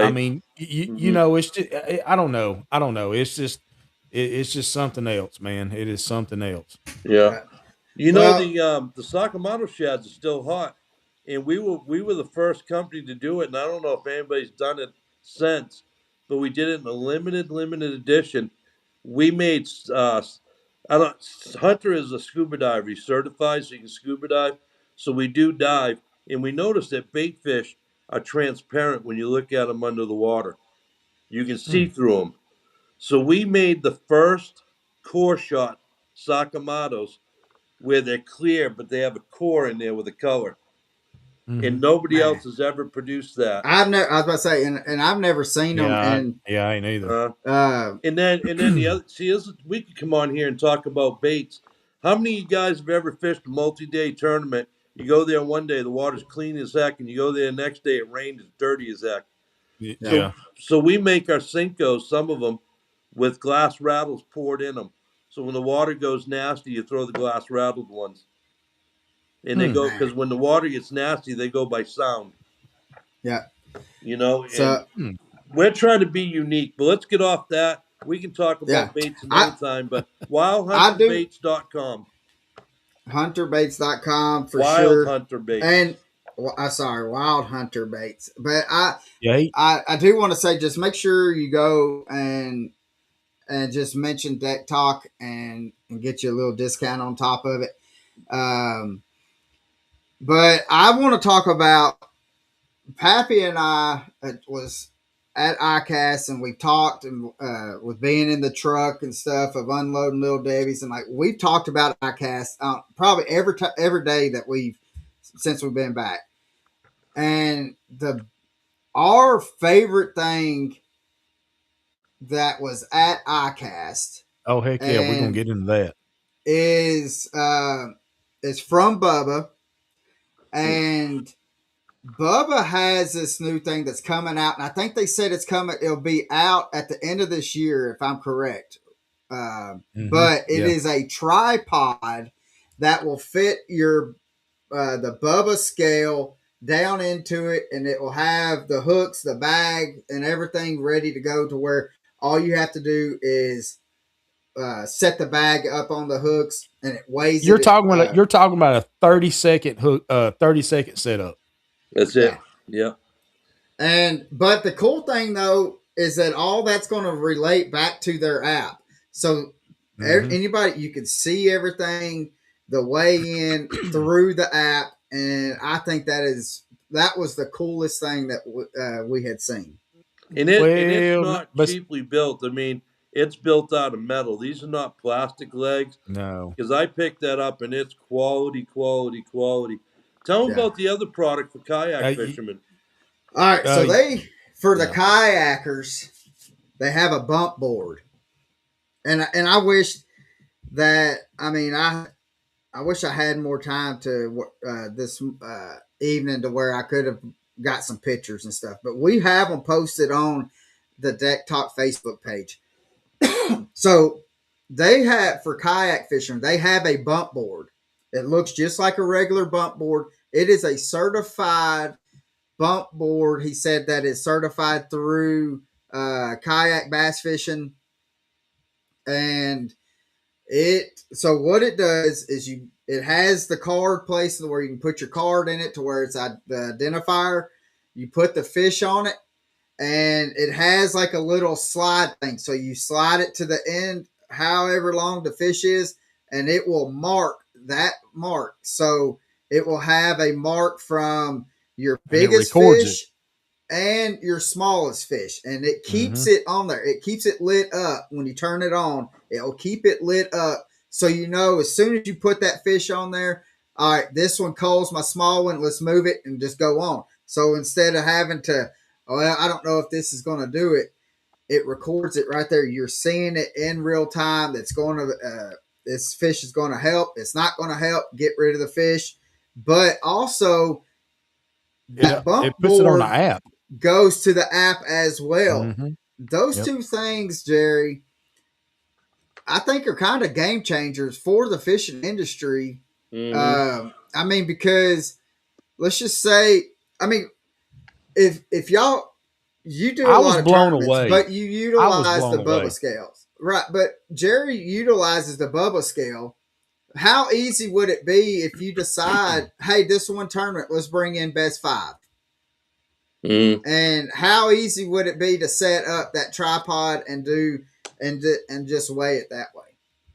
I right. mean, Hmm. it's just, I don't know. I don't know. It's just something else, man. It is something else. Yeah. Yeah. Well, The Sakamoto shads are still hot, and we were the first company to do it, and I don't know if anybody's done it since, but we did it in a limited edition. We made I don't. Hunter is a scuba diver. He's certified, so he can scuba dive. So we do dive, and we notice that bait fish are transparent when you look at them under the water. You can see Mm. through them. So we made the first core shot Sakamatos where they're clear, but they have a core in there with a color, Mm-hmm. and nobody Man, else has ever produced that. I've never. I was about to say, and I've never seen them. And Yeah, I ain't either. Uh, uh, and then the other, see, this, we could come on here and talk about baits. How many of you guys have ever fished a multi-day tournament? You go there one day, the water's clean as heck, and you go there the next day, it rained, it's dirty as heck. yeah, So, Yeah. so we make our Cincos, some of them, with glass rattles poured in them. So when the water goes nasty, you throw the glass rattled ones, and they Hmm. go man, because when the water gets nasty, they go by sound. yeah. And So Hmm. we're trying to be unique. But let's get off that. We can talk yeah, about baits another I time. But I do wildhunterbaits.com, hunterbaits.com for Wild sure, Hunter Baits. and I sorry, Wild Hunter Baits. But Yeah. I do want to say just make sure you go and just mention Deck Talk and get you a little discount on top of it. Um, but I want to talk about Pappy and I was at Icast and we talked and with being in the truck and stuff of unloading little Debbie's and like we've talked about Icast probably every day that we've since we've been back. And the our favorite thing that was at Icast Oh heck yeah, we're gonna and get into that. is from Bubba, and Bubba has this new thing that's coming out, and I think they said it's coming. It'll be out at the end of this year, if I'm correct. Mm-hmm. But it Yeah. is a tripod that will fit your the Bubba scale down into it, and it will have the hooks, the bag, and everything ready to go. To where all you have to do is set the bag up on the hooks, and it weighs You're it. talking about a 30-second hook, 30-second setup. That's Yeah. it. Yeah. And but the cool thing though is that all that's going to relate back to their app. So Mm-hmm. anybody you can see everything the way in through the app, and I think that was the coolest thing that we had seen. And it's Well, not but cheaply built. I mean, it's built out of metal. These are not plastic legs. no. Because I picked that up and it's quality, quality, quality. Tell them Yeah. about the other product for kayak Y- fishermen. All right. So they for the yeah. kayakers they have a bump board, and I wish that I wish I had more time to this evening to where I could have got some pictures and stuff. But we have them posted on the Deck Talk Facebook page. So they have for kayak fishing, they have a bump board. It looks just like a regular bump board. It is a certified bump board. He said that is certified through kayak bass fishing, and what it does is it has the card placed where you can put your card in it to where it's the identifier. You put the fish on it, and it has like a little slide thing. So you slide it to the end, however long the fish is, and it will mark that mark. So it will have a mark from your And it biggest records it. fish and your smallest fish, and it Mm-hmm. keeps it on there. It keeps it lit up when you turn it on. It'll keep it lit up, so you know as soon as you put that fish on there. All right, this one calls my small one. Let's move it and just go on. So instead of having to, well, I don't know if this is going to do it. It records it right there. You're seeing it in real time. That's going to this fish is going to help. It's not going to help. Get rid of the fish, but also Yeah. that bump It puts it on the board app. goes to the app as well. Mm-hmm. Those Yep. two things, Jerry, I think are kind of game changers for the fishing industry. Mm-hmm. Because let's just say, I mean, if y'all you do a I was lot of blown tournaments, away. but you I was utilize blown the Bubba away. scales, right? But Jerry utilizes the Bubba scale. How easy would it be if you decide, hey, this one tournament, let's bring in best five? Mm-hmm. And how easy would it be to set up that tripod and do and just weigh it that way?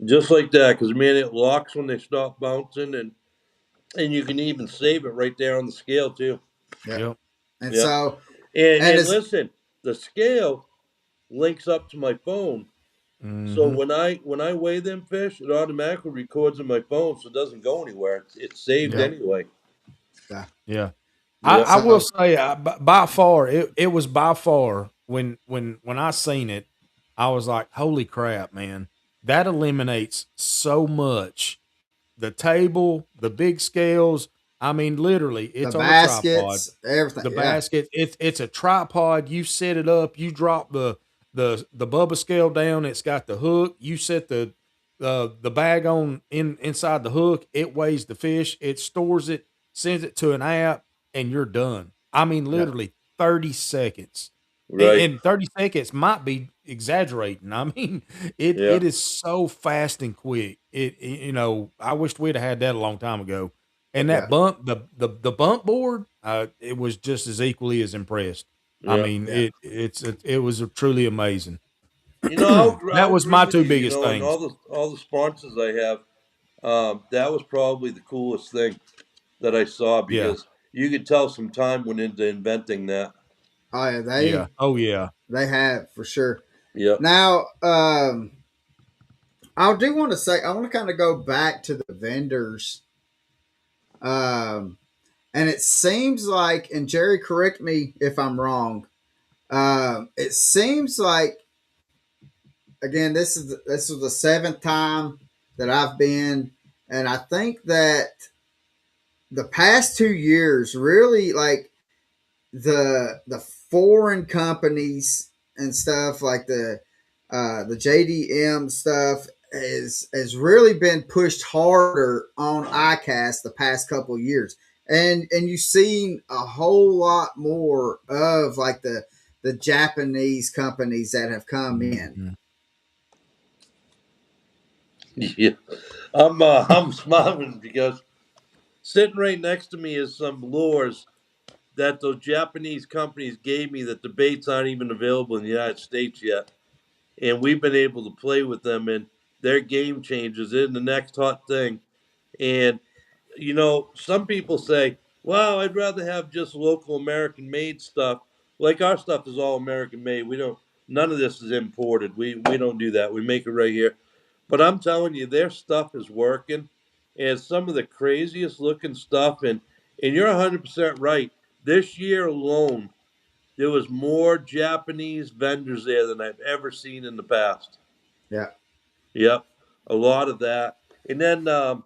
just like that. Because man, it locks when they stop bouncing, and you can even save it right there on the scale too. Yep. Yep. And Yep. so, And and and it's listen, the scale links up to my phone. So Mm-hmm. when I weigh them fish, it automatically records in my phone, so it doesn't go anywhere. It's saved Yep. anyway. yeah. Yeah. Yep. I will So say, by far, it was by far when I seen it, I was like, "Holy crap, man! That eliminates so much." The table, the big scales. I mean, literally, the it's on a tripod. baskets, everything. The Yeah. basket, it's a tripod. You set it up. You drop the Bubba scale down. It's got the hook. You set the bag on inside the hook. It weighs the fish. It stores it. Sends it to an app, and you're done. I mean, Yeah. literally 30 seconds. And, Right. and 30 seconds might be exaggerating. I mean, it Yeah. it is so fast and quick. I wished we'd have had that a long time ago. And Yeah. that bump, the bump board, it was just as equally as impressed. I Yeah. mean, Yeah. it was truly amazing. I'll That was agree my with two you. biggest And things. all the sponsors I have, that was probably the coolest thing that I saw Yeah, because you could tell some time went into inventing that. Oh yeah. yeah, oh yeah, They have for sure. Yep. Now, I do want to say I want to kind of go back to the vendors. Um, and it seems like, and Gerry, correct me if I'm wrong. It seems like again, this is the seventh time that I've been, and I think that the past 2 years really like the foreign companies and stuff like the JDM stuff has really been pushed harder on Icast the past couple of years, and you've seen a whole lot more of like the Japanese companies that have come in. mhm. Yeah. I'm smiling because sitting right next to me is some lures that those Japanese companies gave me that the baits aren't even available in the United States yet. And we've been able to play with them, and they're game changers. They're the next hot thing. And some people say, "Well, I'd rather have just local American made stuff." Like our stuff is all American made. We don't. None of this is imported. We don't do that. We make it right here. But I'm telling you, their stuff is working, and some of the craziest looking stuff. And you're 100% right. This year alone, there was more Japanese vendors there than I've ever seen in the past. Yeah, Yep, a lot of that. And then there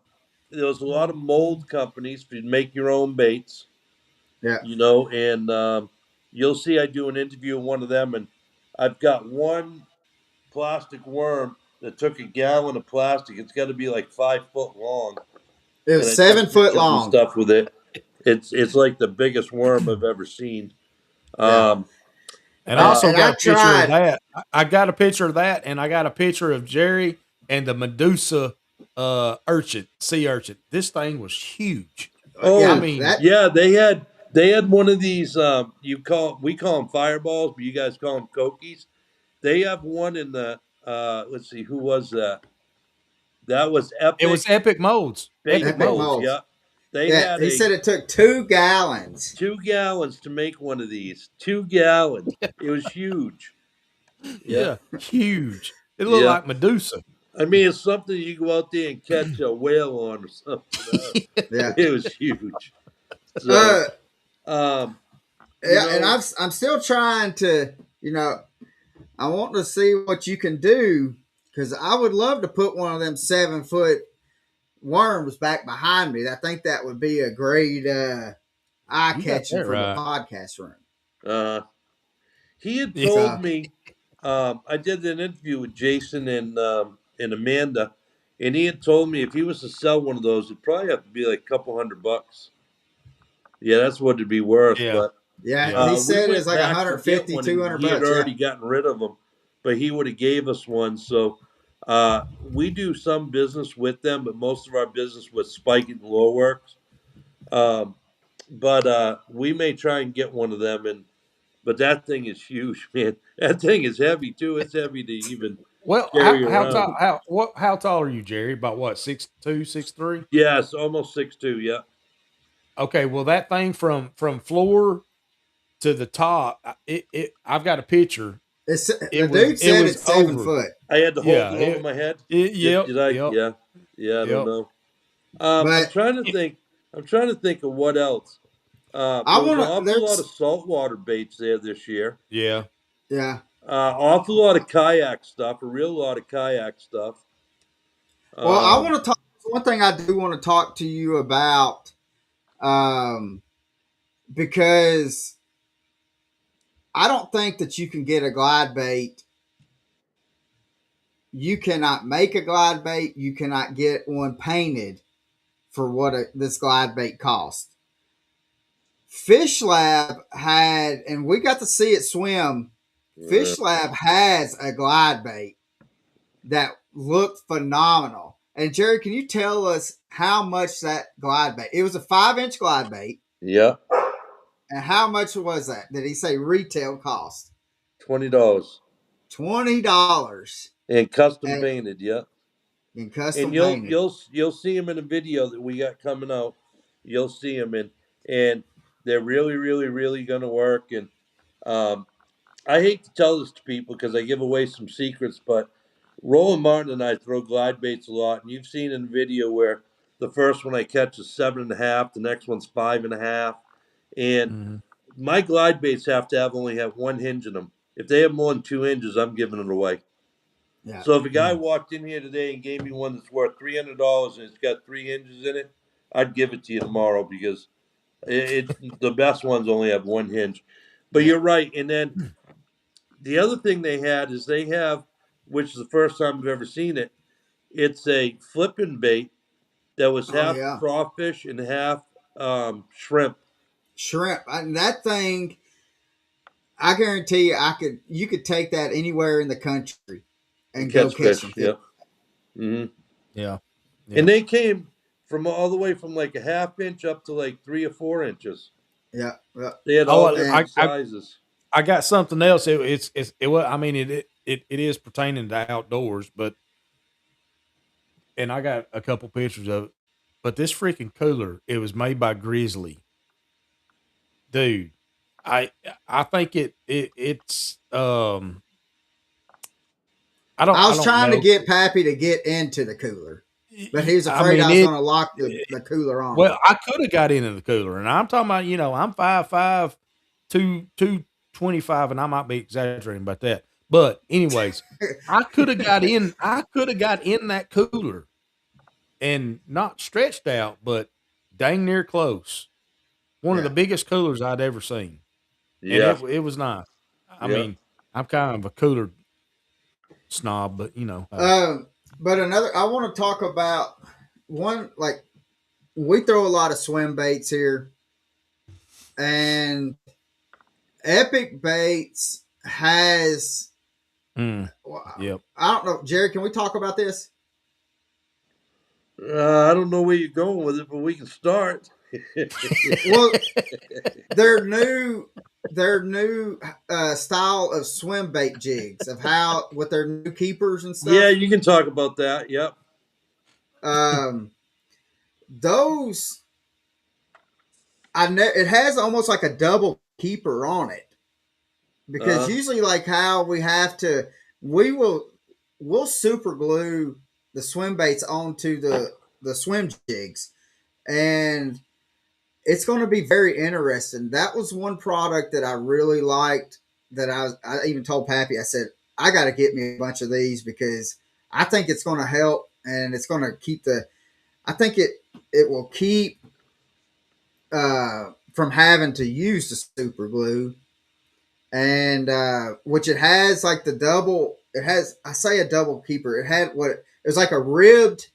was a lot of mold companies to make your own baits, yeah. and you'll see I do an interview with one of them, and I've got one plastic worm that took a gallon of plastic. It's got to be like 5 foot long, It and was I took 7 foot pictures and long. stuff with it. It's like the biggest worm I've ever seen. Yeah, Um, And I uh, also and got I a picture of tried. that. I got a picture of that, and I got a picture of Jerry and the Medusa sea urchin. This thing was huge. I Yeah, oh mean, that yeah, they had one of these. We call them fireballs, but you guys call them cokies. They have one in the. Let's see, who was that? That was it was Epic epic modes. Bait Epic epic Molds. modes. molds. Yeah, they Yeah, had he a said it took 2 gallons. 2 gallons to make one of these. 2 gallons. It was huge. Yeah, Yeah, huge. It looked yeah. like Medusa. I mean, it's something you go out there and catch a whale on or something. Yeah. It was huge. So, Uh, um, you yeah, and know, I'm still trying to, I want to see what you can do because I would love to put one of them 7 foot worms back behind me. I think that would be a great eye You got catching that for the right. podcast room. uh, he had Yeah. told So me. I did an interview with Jason and Amanda, and he had told me if he was to sell one of those, it'd probably have to be like a couple $100. Yeah, that's what it'd be worth. Yeah. But yeah, Yeah. he we said it's went like back to get 150, one, two and hundred he had bucks. Yeah, already gotten rid of them. But he would have gave us one. So we do some business with them, but most of our business with Spike and Lure Works. Um, but we may try and get one of them, but that thing is huge, man. That thing is heavy too. It's heavy to even. Well, carry how tall? around. How tall are you, Jerry? About what? 6'2", 6'3"? Yes, almost 6'2". Yeah. Okay. Well, that thing from floor to the top, I've got a picture. It's, It the was dude it said was it's seven over. foot, I had to hold Yeah. it over my head. Yep. Did I? Yep. Yeah. Yeah. I don't Yep. know. I'm but trying to think. I'm trying to think of what else. I There was an want to. awful lot of There's saltwater baits there this year. Yeah. yeah. Awful lot of kayak stuff. A real lot of kayak stuff. Well, I Um, want to talk. One thing I do want to talk to you about, um, because I don't think that you can get a glide bait. You cannot make a glide bait. You cannot get one painted for what this glide bait costs. Fish Lab had, and we got to see it swim. uh, Fish Lab has a glide bait that looked phenomenal. And Jerry, can you tell us how much that glide bait? It was a 5-inch glide bait. yeah, And how much was that? Did he say retail cost? $20 $20 and custom and painted. Yeah, in and custom you'll painted. you'll you'll see them in a video that we got coming out. You'll see them in, and they're really, really, really gonna work. And um, I hate to tell this to people because I give away some secrets, but Roland Martin and I throw glide baits a lot, and you've seen in the video where the first one I catch is 7.5, the next one's 5.5, and Mhm. my glide baits have to have only have one hinge in them. If they have more than 2 hinges, I'm giving it away. Yeah. So if a guy Mm. walked in here today and gave me one that's worth $300 and it's got 3 hinges in it, I'd give it to you tomorrow because the best ones only have one hinge. But Yeah. you're right, and then the other thing they had is they have, which is the first time I've ever seen it. It's a flipping bait that was Oh half yeah. crawfish and half shrimp Shrimp. That thing, I guarantee you, you could take that anywhere in the country and and go catch catch some fish. fish. Yep. Hmm. Yeah. And Yeah. they came from all the way from like a half inch up to like 3 or 4 inches. Yeah. Yeah. They had Oh, all And different sizes. I got something else. It was. I mean, it is pertaining to outdoors, but and I got a couple pictures of it. But this freaking cooler, it was made by Grizzly, dude. I I think it's I I was don't trying to know. get Pappy to get into the cooler, but he was I afraid I mean was going to lock the cooler on him. well, I could have got into the cooler, and I'm talking about, I'm 5'5", 225, and I might be exaggerating about that. But anyways, I could have got in that cooler and not stretched out, but dang near close. One of the Yeah. biggest coolers I'd ever seen, and Yeah. it was nice. I Yeah. mean, I'm kind of a cooler snob, but hey. Um, but I want to talk about one, like, we throw a lot of swim baits here, and Epic Baits has, Mm, yep. I don't know, Jerry, can we talk about this? I don't know where you're going with it, but we can start. Well, their new their new style of swim bait jigs of how with their new keepers and Yeah, stuff. you can talk about that. Yep. Um, those it has almost like a double keeper on it because Uh, usually like how we have to we will we'll super glue the swim baits onto the swim jigs, and it's going to be very interesting. That was one product that I really liked. That I even told Pappy, I said, I got to get me a bunch of these because I think it's going to help and it's going to keep I think it will keep from having to use the super glue, and which it has like the double. It has, I say, a double keeper. It had what it was like a ribbed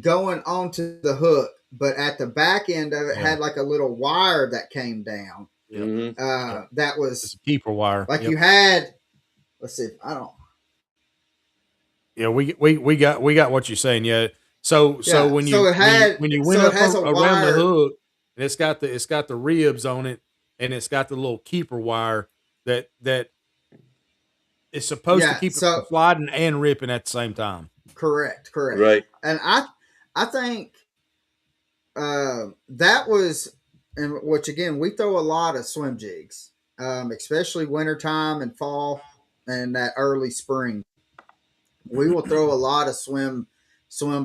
going onto the hook, but at the back end of it Yeah. had like a little wire that came down. Yep. hmm Yep. That It's was a keeper wire. like Yep. you had. Let's see. I don't. Yeah, we got what you're saying. Yeah. So Yeah. when So you it when you had. when you went So it up has a around the wire. hook, and it's got the ribs on it, and it's got the little keeper wire that It's supposed to Yeah. keep it from So sliding and ripping at the same time. correct, correct. Right. And I think that was, and which again, we throw a lot of swim jigs, especially wintertime and fall and that early spring. We will throw a lot of swim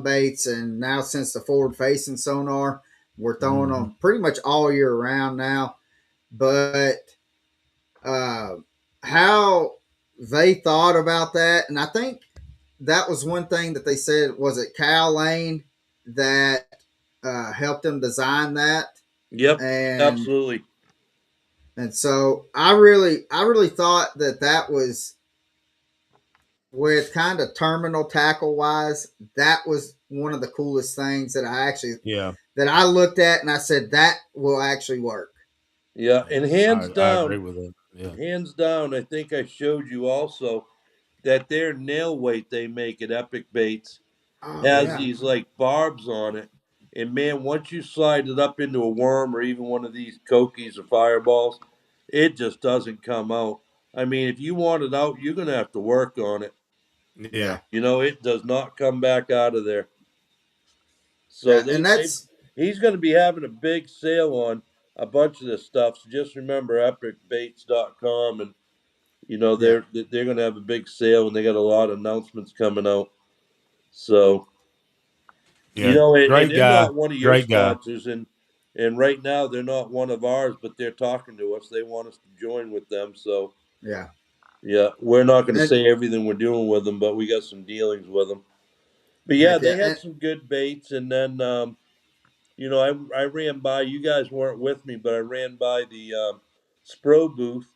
baits, and now since the forward facing sonar, we're throwing Mhm. them pretty much all year round now. But uh, how they thought about that, and I think that was one thing that they said, was it Cal Lane that helped them design that, Yep. and Absolutely. so I really thought that that was, with kind of terminal tackle wise, that was one of the coolest things that Yeah, I looked at and I said that will actually work. Yeah. And yeah, I agree with that. Yeah, hands down, I think I showed you also that their nail weight they make at Epic Baits Oh has yeah, these like barbs on it. And man, once you slide it up into a worm or even one of these cokies or fireballs, it just doesn't come out. I mean, if you want it out, you're gonna have to work on it. yeah, yeah, You know, it does not come back out of there. So yeah, and that's he's going to be having a big sale on a bunch of this stuff. So just remember epicbaits.com, and you know yeah, they're going to have a big sale, and they got a lot of announcements coming out. So you yeah. know, and Great they're guy, not one of your great guy. sponsors, and right now they're not one of ours, but they're talking to us. They want us to join with them. So yeah, yeah, we're not going to and say everything we're doing with them, but we got some dealings with them. But yeah, heck yeah, they had some good baits, and then you know, I ran by. You guys weren't with me, but I ran by the Spro booth,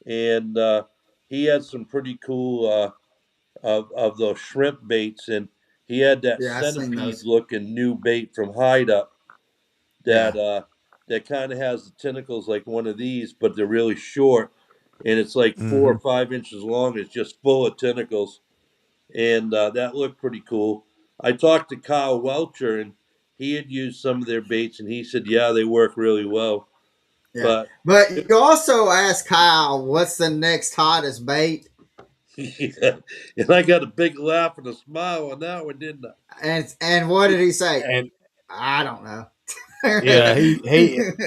and he had some pretty cool of those shrimp baits, and he had that yeah, I seen centipede those. looking new bait from Hide Up that Yeah, that kind of has the tentacles like one of these, but they're really short, and it's like four Hmm. or 5 inches long. It's just full of tentacles, and that looked pretty cool. I talked to Kyle Welcher, and he had used some of their baits, and he said, "Yeah, they work really well." yeah. But But you also asked Kyle, what's the next hottest bait, yeah, and I got a big laugh and a smile on that one, didn't I? and what did he say? And I don't know. yeah, he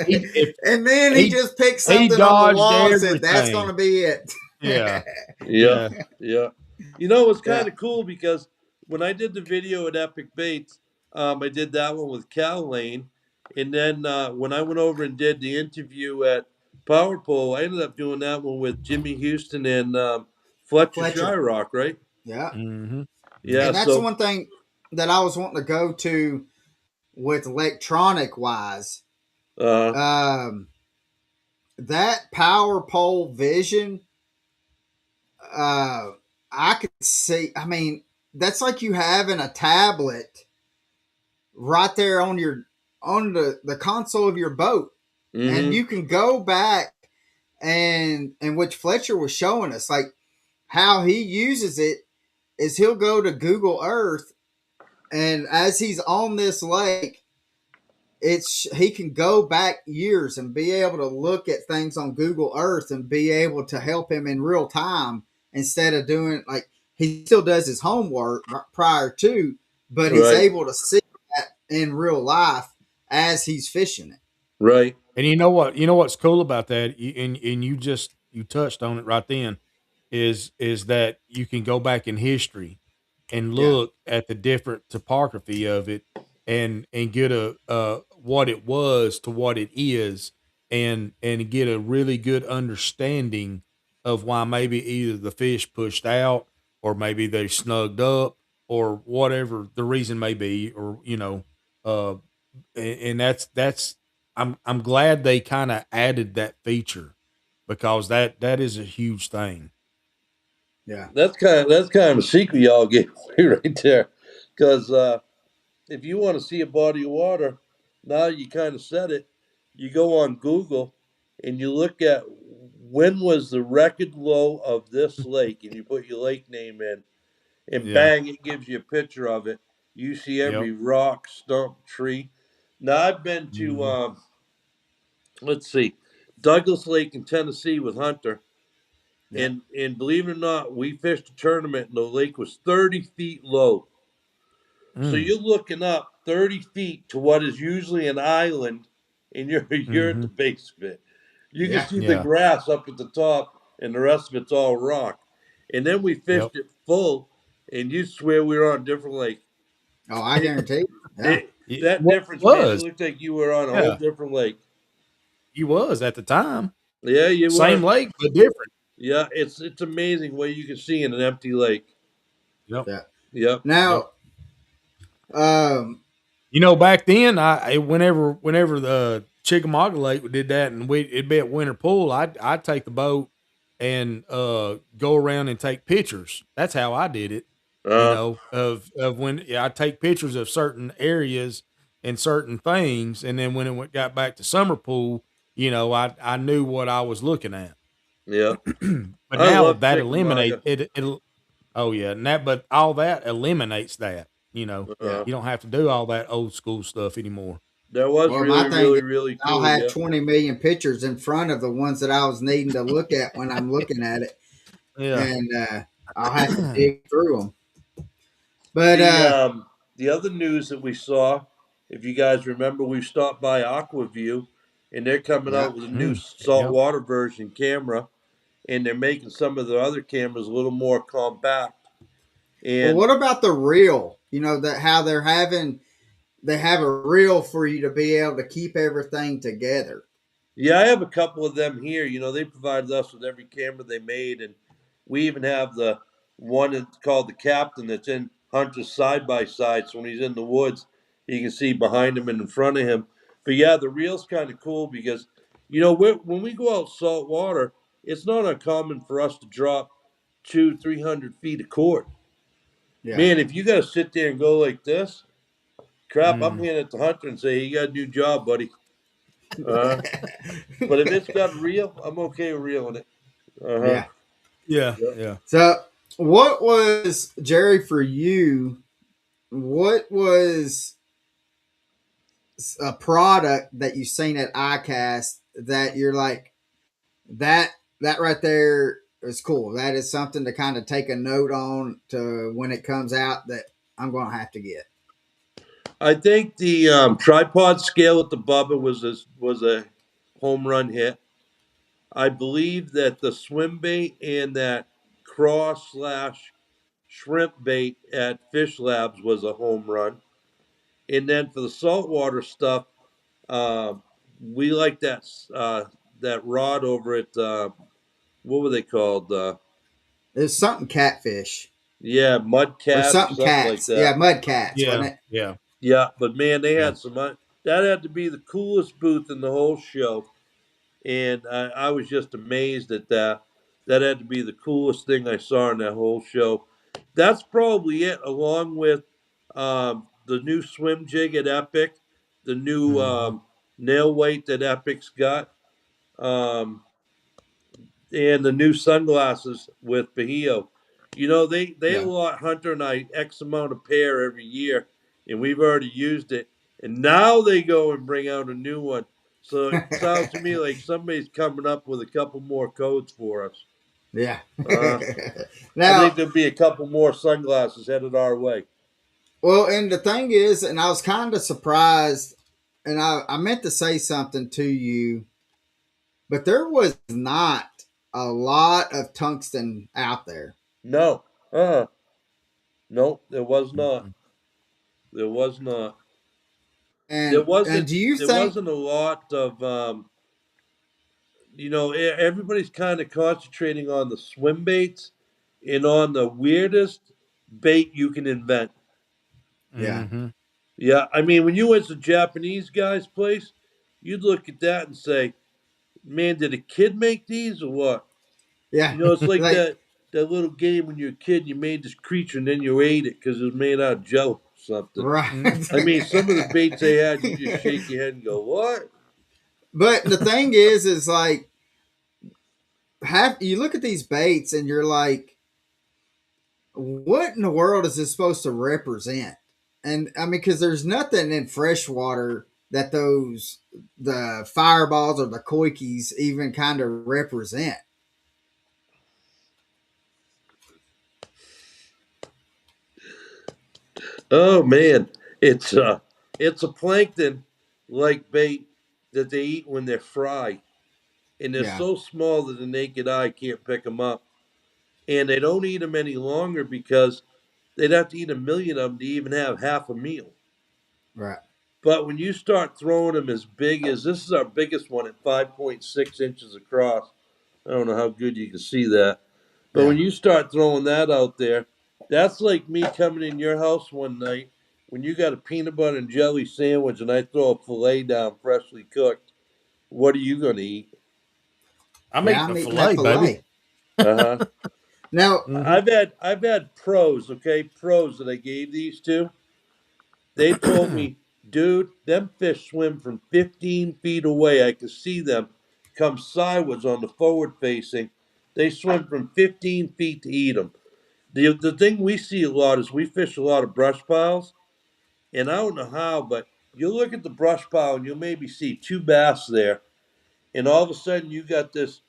if And then he he just picked he something on the dodged wall and said, "That's going everything. to be it." Yeah, Yeah, yeah. yeah. You know, it was Yeah, kind of cool because when I did the video at Epic Baits, I did that one with Cal Lane, and then when I went over and did the interview at Power Pole, I ended up doing that one with Jimmy Houston and Fletcher Fletcher. Shyrock, right? Yeah, Hmm. Yeah. and that's the So, one thing that I was wanting to go to with electronic wise. uh, Um, that power pole vision, uh, I could see. I mean, that's like you having a tablet right there on the console of your boat, and mm-hmm, you can go back, and which Fletcher was showing us, like how he uses it is he'll go to Google Earth, and as he's on this lake, it's he can go back years and be able to look at things on Google Earth and be able to help him in real time, instead of doing, like, he still does his homework prior to, but he's right, able to see that in real life as he's fishing it. right, And you know what? You know what's cool about that? And you just you touched on it right then. Is that you can go back in history and Yeah, look at the different topography of it and get a what it was to what it is and get a really good understanding of why maybe either the fish pushed out or maybe they snugged up or whatever the reason may be, or uh and that's I'm glad they kind of added that feature because that is a huge thing. yeah, that's kind of a secret y'all gave away right there, because if you want to see a body of water, now you kind of said it. You go on Google and you look at when was the record low of this lake, and you put your lake name in, and Yeah. bang, it gives you a picture of it. You see Yep. every rock, stump, tree. Now I've been to Mhm. let's see, Douglas Lake in Tennessee with Hunter, Yeah. And believe it or not, we fished a tournament and the lake was 30 feet low. So Mm. you're looking up 30 feet to what is usually an island, and you're at Mm-hmm. the base of it. You can Yeah. see the Yeah. grass up at the top, and the rest of it's all rock. And then we Yep. fished it full, and you swear we were on a different lake. Oh, I guarantee. Yeah. That What difference, man, it was? looked like you were on a whole Yeah, different lake. he was at the time. Yeah, you Same were. lake, but different. Yeah, it's amazing what you can see in an empty lake. Yep. Yeah. Yep. Yep. Now, um, Back then, whenever the Chickamauga Lake did that, and it'd be at winter pool, I'd take the boat and go around and take pictures. That's how I did it. Uh, Of when, yeah, I take pictures of certain areas and certain things, and then when got back to summer pool, I knew what I was looking at. yeah. But I now love that eliminate Chickamauga. it. Oh yeah, and but all that eliminates that. yeah. You don't have to do all that old school stuff anymore. That was Well, my really, thing really, is, really I'll cool. have Yeah. 20 million pictures in front of the ones that I was needing to look at when I'm looking at it, Yeah. and I'll have to dig through them. But The um the other news that we saw, if you guys remember, we stopped by Aquaview, and they're coming yeah. out with a new Mm, yep. saltwater version camera, and they're making some of the other cameras a little more compact. Well, And what about the reel? You know that how they have a reel for you to be able to keep everything together. yeah, I have a couple of them here. They provided us with every camera they made, and we even have the one that's called the Captain that's in Hunter's side by side. So when he's in the woods, you can see behind him and in front of him. But yeah, the reel's kind of cool because when we go out salt water, it's not uncommon for us to drop 200-300 feet of cord. Yeah. Man, if you got to sit there and go like this, crap, I'm Mm, handing it to Hunter and say, "You got a new job, buddy." Uh, but if it's got a reel, I'm okay with reeling it. Uh huh. Yeah. yeah. Yep. Yeah. So, what was Jerry for you? What was a product that you've seen at Icast that you're like that that right there is cool. That is something to kind of take a note on to when it comes out that I'm going to have to get. I think the tripod scale at the Bubba was a home run hit. I believe that the swim bait and that cross slash shrimp bait at Fish Labs was a home run. And then for the saltwater stuff, uh, we like that rod over at what were they called? It's something catfish Yeah, mud or cat or something something like cats. Yeah, that. mud cats, wasn't Yeah. it? Yeah. Yeah, but man, they Yeah. had some. That had to be the coolest booth in the whole show, and I was just amazed at that. That had to be the coolest thing I saw in that whole show. That's probably it, along with the new swim jig at Epic, the new Hmm. nail weight that Epic's got. Um, and the new sunglasses with Bahio. They Yeah. allot Hunter and I X amount of pair every year, and we've already used it. And now they go and bring out a new one. So it sounds to me like somebody's coming up with a couple more codes for us. Yeah. Uh, I think Now, there'll be a couple more sunglasses headed our way. well, and the thing is, and I was kind of surprised, and I meant to say something to you, but there was not a lot of tungsten out there. No, no, there was not. Hmm. There was not. There And wasn't. do you There think, wasn't a lot of everybody's kind of concentrating on the swim baits and on the weirdest bait you can invent. yeah, Hmm. Yeah, I mean, when you went to Japanese guy's place, you'd look at that and say, "Man, did a kid make these or what?" yeah, It's like like, that little game when you're a kid, you made this creature and then you ate it because it was made out of jello or something. right. I mean, some of the baits they had, you just shake your head and go, "What?" But the thing is like, have you look at these baits and you're like, what in the world is this supposed to represent? And I mean, because there's nothing in freshwater that the fireballs or the koikis even kind of represent. Oh man, it's uh it's a plankton like bait that they eat when they're fried, and they're Yeah, so small that the naked eye can't pick them up. And they don't eat them any longer because they'd have to eat a million of them to even have half a meal. right. But when you start throwing them as big as this is our biggest one at 5.6 inches across. I don't know how good you can see that. But Yeah, when you start throwing that out there, that's like me coming in your house one night when you got a peanut butter and jelly sandwich and I throw a filet down freshly cooked. What are you going to eat? I'm yeah. eating I'm a eating that fillet, baby. fillet Uh huh. now. Hmm. I've had pros, okay, pros that I gave these to. They told me, dude, them fish swim from 15 feet away. I could see them come sideways on the forward facing. They swim from 15 feet to eat them. The thing we see a lot is we fish a lot of brush piles, and I don't know how, but you look at the brush pile and you'll maybe see two bass there, and all of a sudden you got this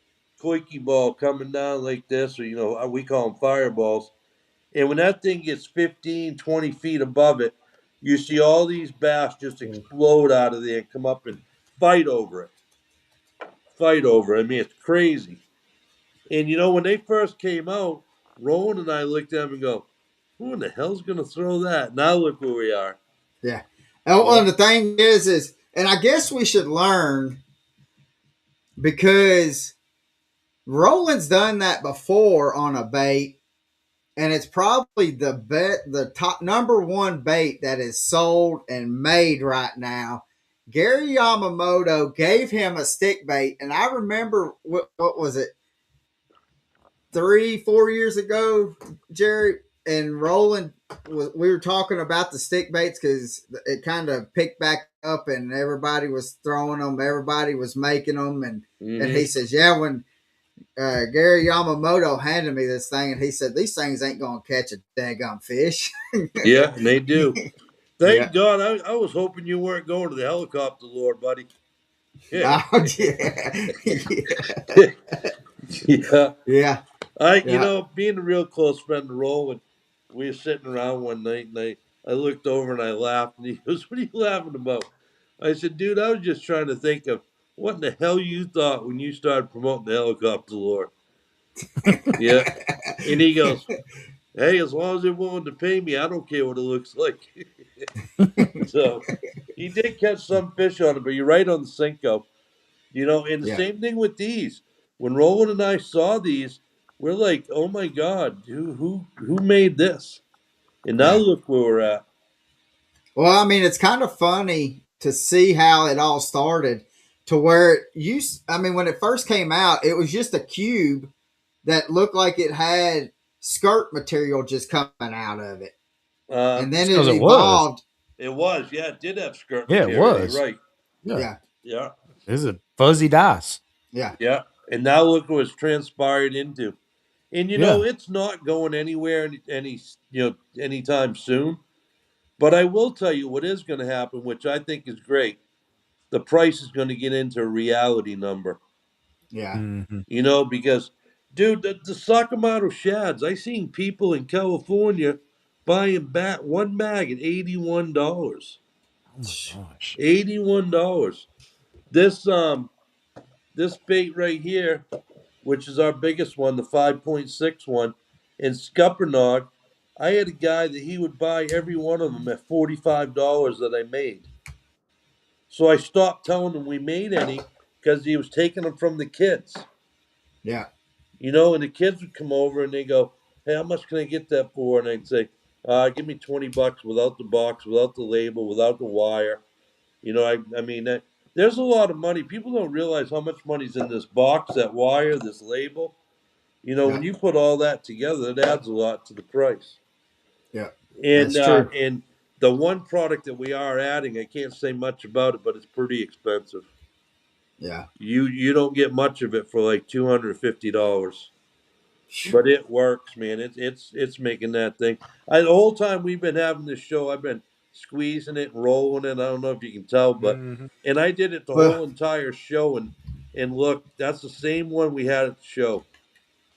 koiki ball coming down like this, or we call them fireballs, and when that thing gets 15, 20 feet above it, you see all these bass just explode out of there and come up and fight over it. Fight over it. I mean, it's crazy. And when they first came out, Rowan and I looked at them and go, who in the hell's going to throw that? Now look where we are. Yeah. Oh, Yeah. and the thing is, and I guess we should learn because Roland's done that before on a bait, and it's probably the top number one bait that is sold and made right now. Gary Yamamoto gave him a stick bait, and I remember what was it 3 4 years ago, Jerry and Roland we were talking about the stick baits because it kind of picked back up and everybody was throwing them, everybody was making them, and he Mm-hmm. says, yeah, when Gary Yamamoto handed me this thing, and he said these things ain't gonna catch a daggum fish. Yeah, and they do. Yeah. Thank God. I was hoping you weren't going to the helicopter lure, buddy. Yeah. Oh yeah. Yeah. Yeah. Yeah. Yeah. Being a real close friend of Roland, we were sitting around one night and I looked over and I laughed and he goes, what are you laughing about? I said, dude, I was just trying to think of what in the hell you thought when you started promoting the helicopter lure. Yeah. And he goes, hey, as long as they're willing to pay me, I don't care what it looks like. So he did catch some fish on it, but you're right on the Cinco. And the Yeah. same thing with these. When Roland and I saw these, we're like, "Oh my God, who made this?" And now Yeah. look where we're at. Well, I mean, it's kind of funny to see how it all started to where I mean, when it first came out, it was just a cube that looked like it had skirt material just coming out of it. Uh, And That's then it because it was. evolved. it was, yeah, it did have skirt Yeah, it material. You're was. right. Yeah. Yeah. Yeah, This is a fuzzy dice. Yeah. yeah. And now look what it's transpired into. And Yeah. it's not going anywhere anytime soon. But I will tell you what is going to happen, which I think is great. The price is going to get into a reality number. Yeah. Hmm. Because, dude, the Sakamoto shads, I seen people in California buying one bag at $81. Oh my gosh. $81. This this bait right here, which is our biggest one, the 5.6 one, in Scuppernong, I had a guy that he would buy every one of them at $45 that I made. So I stopped telling him we made any because he was taking them from the kids. Yeah. And the kids would come over and they go, "Hey, how much can I get that for?" And I'd say, "Give me $20 without the box, without the label, without the wire." I mean, there's a lot of money. People don't realize how much money's in this box, that wire, this label. When Yeah. you put all that together, it adds a lot to the price. Yeah. And That's true. the one product that we are adding, I can't say much about it, but it's pretty expensive. Yeah. You don't get much of it for like $250. But it works, man. It's making that thing. The whole time we've been having this show, I've been squeezing it and rolling it. I don't know if you can tell, but Hmm. and I did it the Well, whole entire show, and look, that's the same one we had at the show.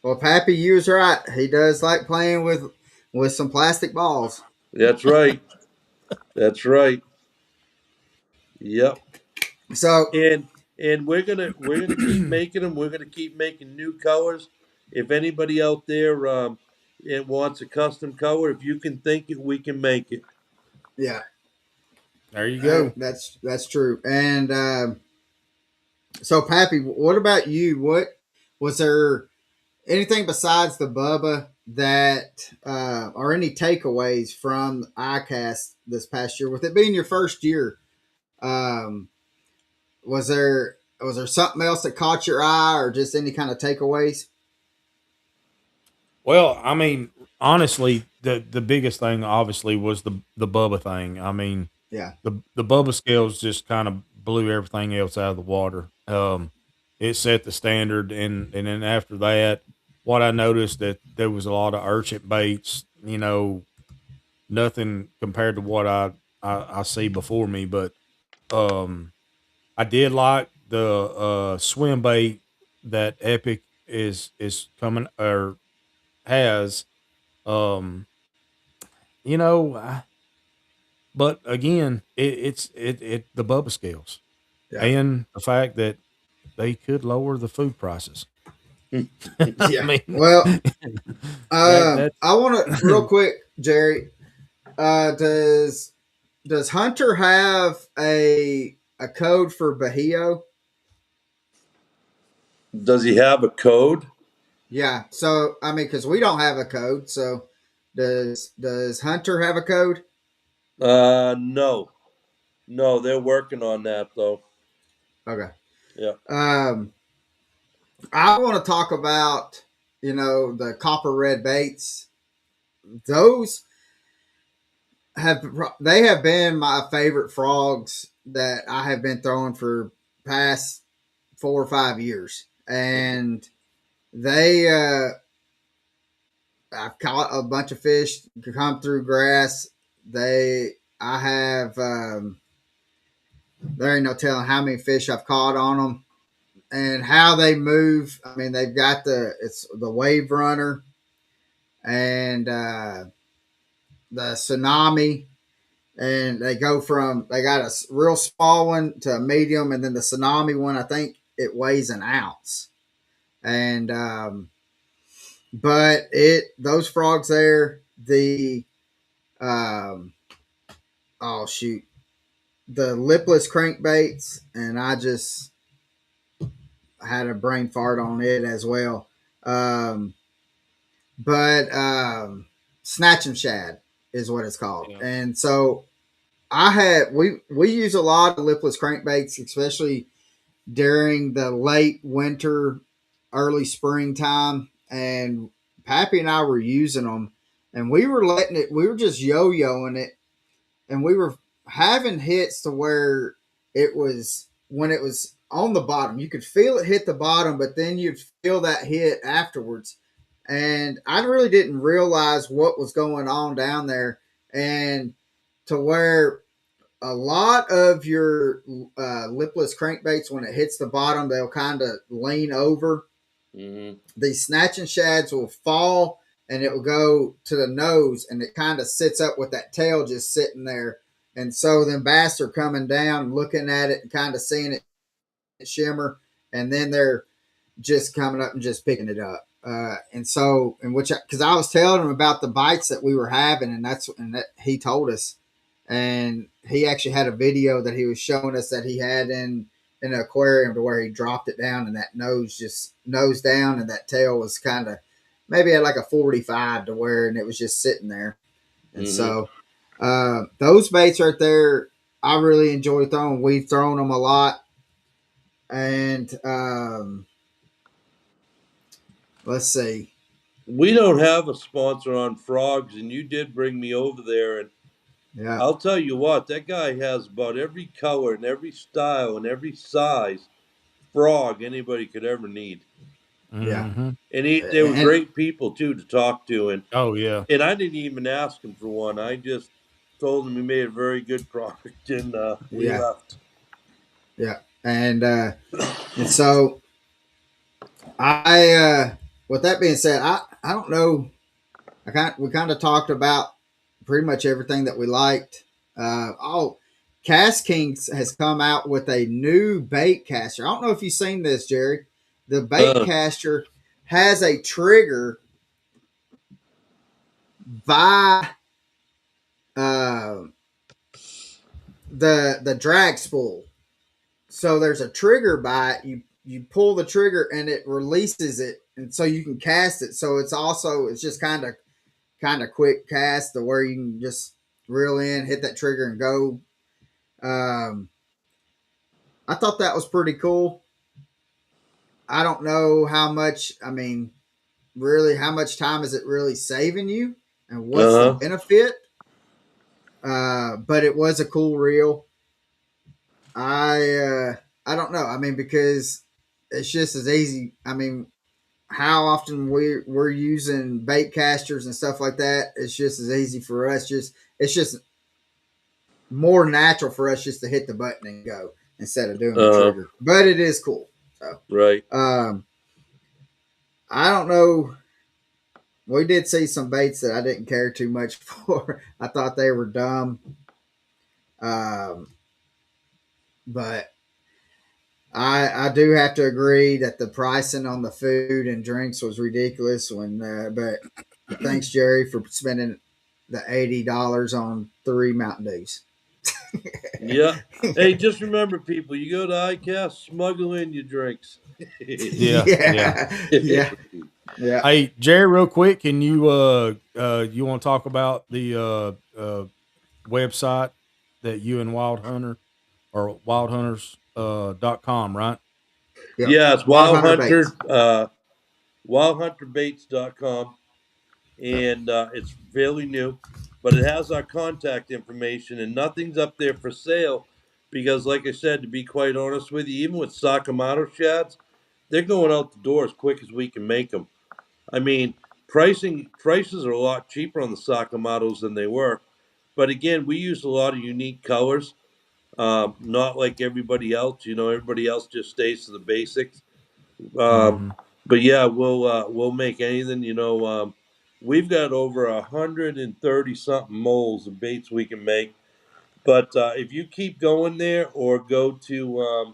well, Pappy, you was right. He does like playing with some plastic balls. That's right. That's right. Yep. So And we're gonna keep making them. We're gonna keep making new colors. If anybody out there it wants a custom color, if you can think it, we can make it. yeah, There you go. that's true. And so, Pappy, what about you? What was there anything besides the Bubba that or any takeaways from ICAST this past year? With it being your first year, um, was there something else that caught your eye, or just any kind of takeaways? Well, I mean, honestly, the biggest thing obviously was the Bubba thing. I mean, Yeah, the Bubba scales just kind of blew everything else out of the water. It set the standard, and then after that, what I noticed that there was a lot of urchin baits. You know, nothing compared to what I see before me, but um, I did like the swim bait that Epic is coming or has. Um, you know, but again, it's the Bubba scales yeah, and the fact that they could lower the food prices. I yeah. mean, Well, that I want to real quick, Jerry. Does Hunter have a code for Bahio? Does he have a code? Yeah. So I mean, because we don't have a code, so does Hunter have a code? No, no, they're working on that though. Okay. Yeah. Um, I want to talk about the copper red baits. Those have they have been my favorite frogs that I have been throwing for past 4 or 5 years, Mhm. and they I've caught a bunch of fish come through grass. They I have there ain't no telling how many fish I've caught on them and how they move. I mean, they've got it's the wave runner and the tsunami, and they got a real small one to a medium, and then the tsunami one. I think it weighs an ounce, and but it those frogs there um oh shoot the lipless crankbaits, and I just had a brain fart on it as well. Um, but Snatch and Shad is what it's called, yeah. and so we use a lot of lipless crankbaits, especially during the late winter, early springtime, and Pappy and I were using them, and we were letting it. We were just yo-yoing it, and we were having hits to where it was when it was on the bottom, you could feel it hit the bottom, but then you'd feel that hit afterwards. And I really didn't realize what was going on down there, and to where a lot of your lipless crankbaits, when it hits the bottom, they'll kind of lean over. Mhm. These snatching shads will fall, and it will go to the nose, and it kind of sits up with that tail just sitting there. And so then bass are coming down, looking at it and kind of seeing it shimmer, and then they're just coming up and just picking it up. And so, and which, because I was telling him about the bites that we were having, and that he told us, and he actually had a video that he was showing us that he had in an aquarium to where he dropped it down, and that nose just nose down, and that tail was kind of maybe at like a 45 to where, and it was just sitting there. And Mhm. so, those baits right there, I really enjoy throwing. We've thrown them a lot, and let's see. We don't have a sponsor on frogs, and you did bring me over there, and Yeah, I'll tell you what, that guy has about every color and every style and every size frog anybody could ever need. yeah, Hmm. And they were and great people too to talk to, Oh yeah. and I didn't even ask him for one. I just told him he made a very good product, and we yeah, left. yeah, and so I with that being said, I don't know. We kind of talked about pretty much everything that we liked. Oh, Cast Kings has come out with a new bait caster. I don't know if you've seen this, Jerry. The bait Uh, caster has a trigger by uh, the drag spool. So there's a trigger by it. You pull the trigger and it releases it, and so you can cast it. So it's just kind of quick cast to where you can just reel in, hit that trigger, and go. Um, I thought that was pretty cool. I don't know how much. I mean, really, how much time is it really saving you, and what's the huh. benefit? But it was a cool reel. I uh, I don't know. I mean, because it's just as easy. I mean, how often we're using bait casters and stuff like that. It's just as easy for us. Just it's just more natural for us just to hit the button and go instead of doing the Uh, trigger. But it is cool. So right. um, I don't know. We did see some baits that I didn't care too much for. I thought they were dumb. Um, but I do have to agree that the pricing on the food and drinks was ridiculous. But thanks Jerry for spending the $80 on 3 Mountain Dews. Yeah. Hey, just remember, people, you go to Icast, smuggle in your drinks. Yeah, yeah. Yeah, yeah, yeah, Hey, Jerry, real quick, can you want to talk about the website that you and Wild Hunter or wildhunters.com, right? yeah. Yeah, it's Wild Wild Hunter Hunter, Baits. wildhunterbaits.com, Yep. and it's fairly new, but it has our contact information, and nothing's up there for sale because, like I said, to be quite honest with you, even with Sakamoto shads, they're going out the door as quick as we can make them. I mean, prices are a lot cheaper on the Sakamotos than they were, but again, we use a lot of unique colors. Not like everybody else. Everybody else just stays to the basics. Um, Mm-hmm. but yeah, we'll make anything. We've got over 130 something molds of baits we can make. But if you keep going there or go to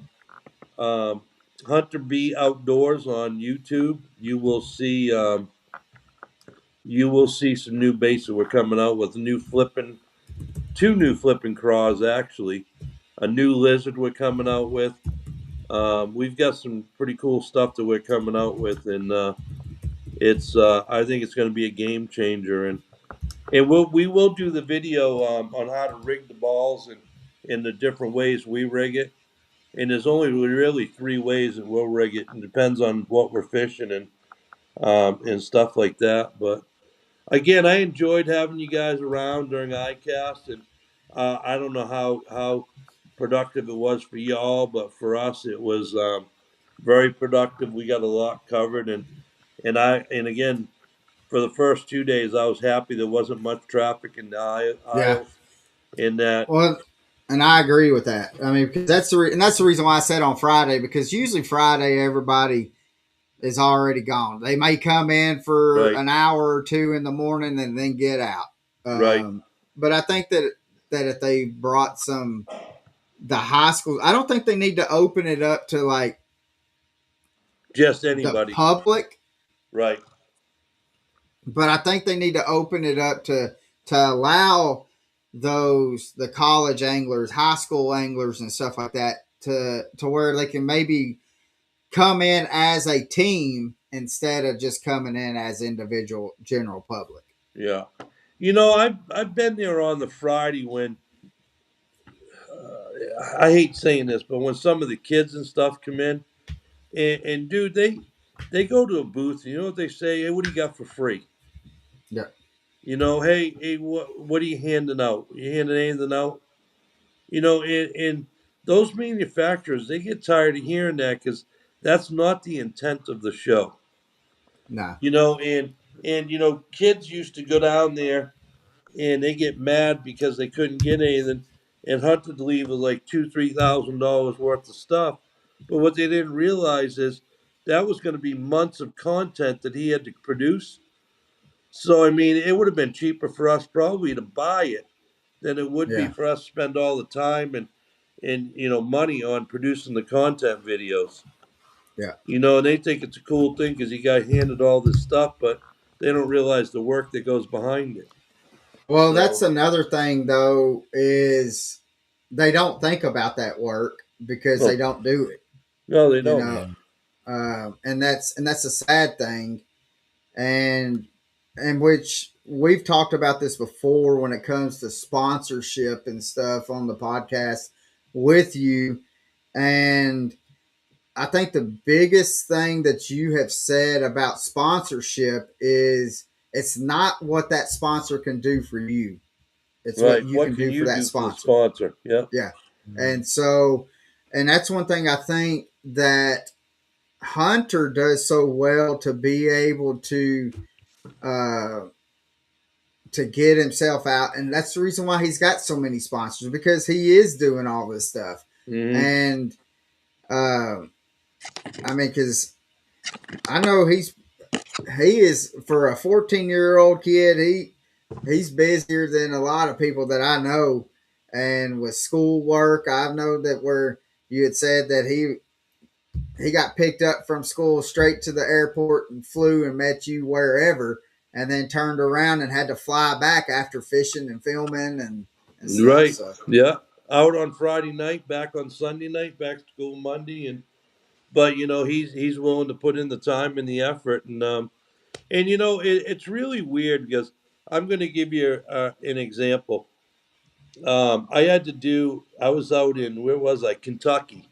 um, Hunter B Outdoors on YouTube, you will see some new baits that we're coming out with. Two new flipping craws actually, a new lizard we're coming out with. We've got some pretty cool stuff that we're coming out with, and I think it's going to be a game changer, and we will do the video on how to rig the balls and in the different ways we rig it. And there's only really three ways that we'll rig it. It depends on what we're fishing and stuff like that. But again, I enjoyed having you guys around during Icast, and I don't know how productive it was for y'all, but for us, it was very productive. We got a lot covered, and again, for the first 2 days, I was happy there wasn't much traffic in the Yeah. aisles. In that, Well, and I agree with that. I mean, because that's the reason why I said on Friday, because usually Friday everybody is already gone. They may come in for right, an hour or two in the morning and then get out. right, But I think that if they brought the high schools, I don't think they need to open it up to like just the anybody, public, right, but I think they need to open it up to allow the college anglers, high school anglers, and stuff like that to where they can maybe come in as a team instead of just coming in as individual general public. yeah. I've been there on the Friday when I hate saying this, but when some of the kids and stuff come in, and dude, they go to a booth, and you know what they say? Hey, what do you got for free? Yeah, Hey, what are you handing out? You handing anything out? And those manufacturers, they get tired of hearing that because that's not the intent of the show. no, And kids used to go down there and they get mad because they couldn't get anything, and hunted to leave with like $2,000-3,000 worth of stuff. But what they didn't realize is that was going to be months of content that he had to produce. So I mean, it would have been cheaper for us probably to buy it than it would be Yeah, for us to spend all the time and money on producing the content videos. yeah. And they think it's a cool thing because you got handed all this stuff, but they don't realize the work that goes behind it. Well, that's So, another thing though, is they don't think about that work because they no, don't do it. no, they You don't. know, Yeah. and that's a sad thing, and which we've talked about this before when it comes to sponsorship and stuff on the podcast with you, and I think the biggest thing that you have said about sponsorship is it's not what that sponsor can do for you. It's what Right. you What can can do for you that do for the sponsor. sponsor? Yeah. Yeah. Yeah. And so, and that's one thing I think that Hunter does so well to be able uh, to get himself out. And that's the reason why he's got so many sponsors because he is doing all this stuff. Hmm. And, uh, I mean, because I know he is for a 14-year-old kid. He's busier than a lot of people that I know, and with schoolwork, I know that where you had said that he got picked up from school straight to the airport and flew and met you wherever, and then turned around and had to fly back after fishing and filming and stuff. Right. So Yeah. Out on Friday night, back on Sunday night, back to school Monday, and but he's willing to put in the time and the effort, and it's really weird because I'm going to give you an example. I was out in, where was I? Kentucky.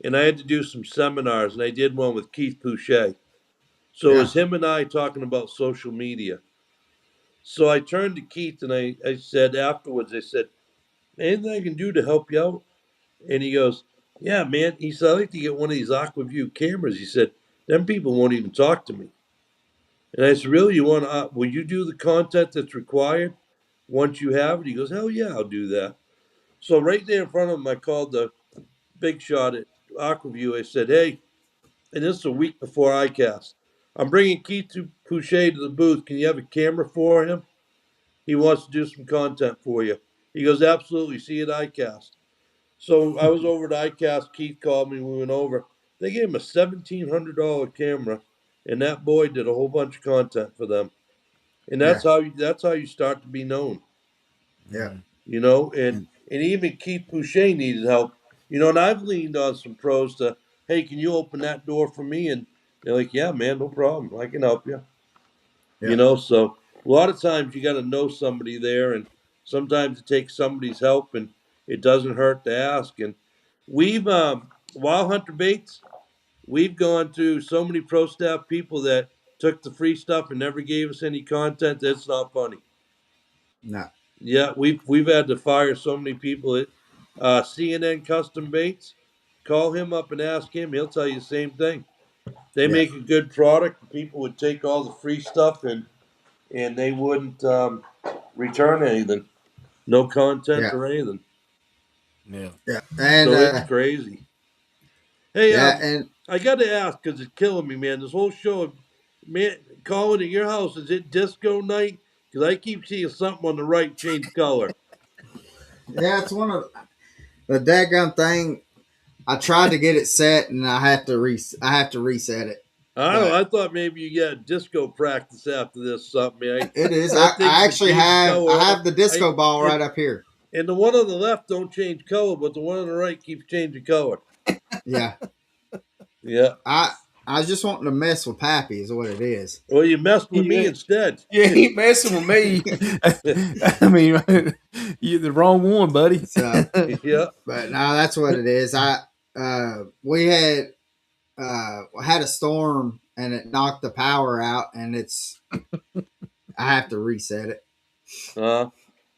And I had to do some seminars, and I did one with Keith Pouchet. So it yeah, was him and I talking about social media. So I turned to Keith and I said afterwards, I said, anything I can do to help you out? And he goes, yeah, man. He said, I'd like to get one of these Aquaview cameras. He said, them people won't even talk to me. And I said, really? Will you do the content that's required once you have it? He goes, hell yeah, I'll do that. So right there in front of him, I called the big shot at Aquaview. I said, hey, and this is a week before Icast. I'm bringing Keith Pouchet to the booth. Can you have a camera for him? He wants to do some content for you. He goes, absolutely. See you at Icast. So I was over at Icast. Keith called me. We went over. They gave him a $1,700 camera, and that boy did a whole bunch of content for them. And yeah, that's how you start to be known. yeah, Mhm. And and and even Keith Boucher needed help. And I've leaned on some pros to, hey, can you open that door for me? And they're like, yeah, man, no problem. I can help you. yeah, So a lot of times you got to know somebody there, and sometimes it takes somebody's help, and it doesn't hurt to ask. And we've Wild Hunter Baits, we've gone through so many pro staff people that took the free stuff and never gave us any content. That's not funny. no, Yeah, we've had to fire so many people at CNN Custom Baits. Call him up and ask him; he'll tell you the same thing. They yeah, make a good product. People would take all the free stuff and they wouldn't return anything, no content yeah, or anything. Yeah. yeah, and So it's crazy. Hey, yeah, and I got to ask because it's killing me, man. This whole show, man, calling at your house, is it disco night? Because I keep seeing something on the right change color. yeah, it's one of the daggum thing. I tried to get it set, and I have to reset it. I don't know. But I thought maybe you got disco practice after this something. it is. That I thing's been actually changing have. color. I have the I disco ball and right up here. and the one on the left don't change color, but the one on the right keeps changing color. Yeah. Yeah. I I was just wanting to mess with Pappy is what it is. Well, you messed with me You, instead. you ain't messing with me. I mean, you're the wrong one, buddy. So, Yeah. but no, that's what it is. We had a storm and it knocked the power out, and I have to reset it. Uh,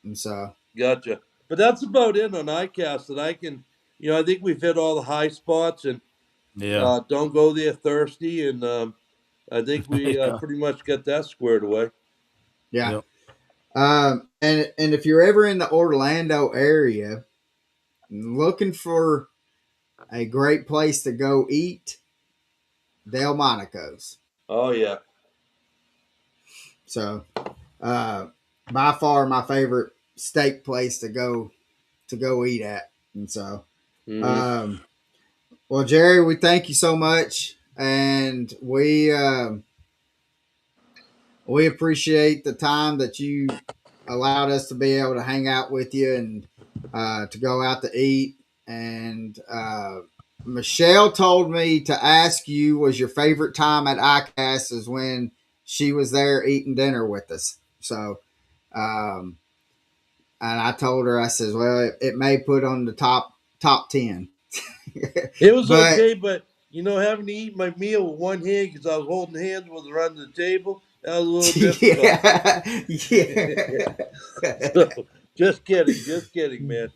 And so Gotcha. But that's about it on iCast that I can. I think we've hit all the high spots, and Yeah. don't go there thirsty. And I think we Yeah. pretty much got that squared away. yeah. Yep. And if you're ever in the Orlando area looking for a great place to go eat, Delmonico's. Oh yeah. So uh, by far my favorite steak place to go eat at. And so, Hmm. um, well, Gerry, we thank you so much, and we appreciate the time that you allowed us to be able to hang out with you and to go out to eat. And Michelle told me to ask you, was your favorite time at Icast is when she was there eating dinner with us. So, um, and I told her, I says, well, it may put on the top 10, It was but okay, but having to eat my meal with one hand because I was holding hands with her under the table, that was a little difficult. yeah, yeah, So, just kidding, man.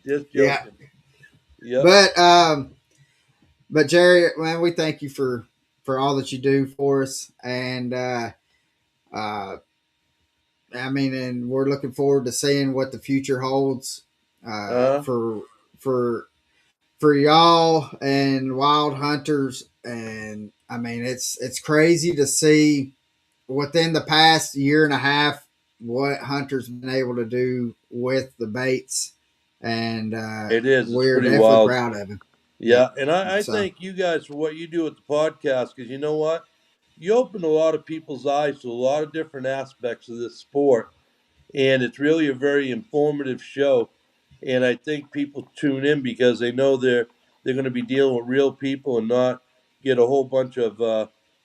Just yeah. joking. Yep. But Gerry, man, we thank you for all that you do for us, and uh, I mean, and we're looking forward to seeing what the future holds Uh, for for y'all and wild hunters. And I mean, it's crazy to see within the past year and a half what hunters been able to do with the baits, and it is. It's we're pretty definitely wild. proud of him. Yeah, Yep. and I So thank you guys for what you do with the podcast because you know what? You open a lot of people's eyes to a lot of different aspects of this sport, and it's really a very informative show. And I think people tune in because they know they're going to be dealing with real people and not get a whole bunch of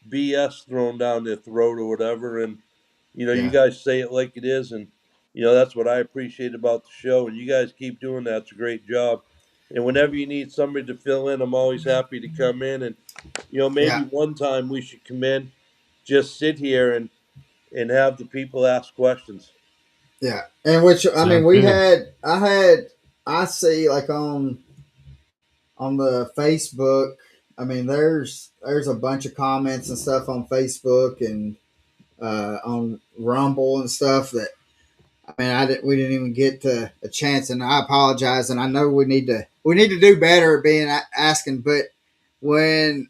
BS thrown down their throat or whatever. And you yeah, guys say it like it is, and that's what I appreciate about the show. And you guys keep doing that; it's a great job. And whenever you need somebody to fill in, I'm always happy to come in. And maybe yeah, one time we should come in, just sit here and have the people ask questions. yeah. And which I mean, Sounds good. I see like on the Facebook. I mean, there's a bunch of comments and stuff on Facebook and on Rumble and stuff that I mean, we didn't even get to a chance, and I apologize. And I know we need to do better at being asking, but when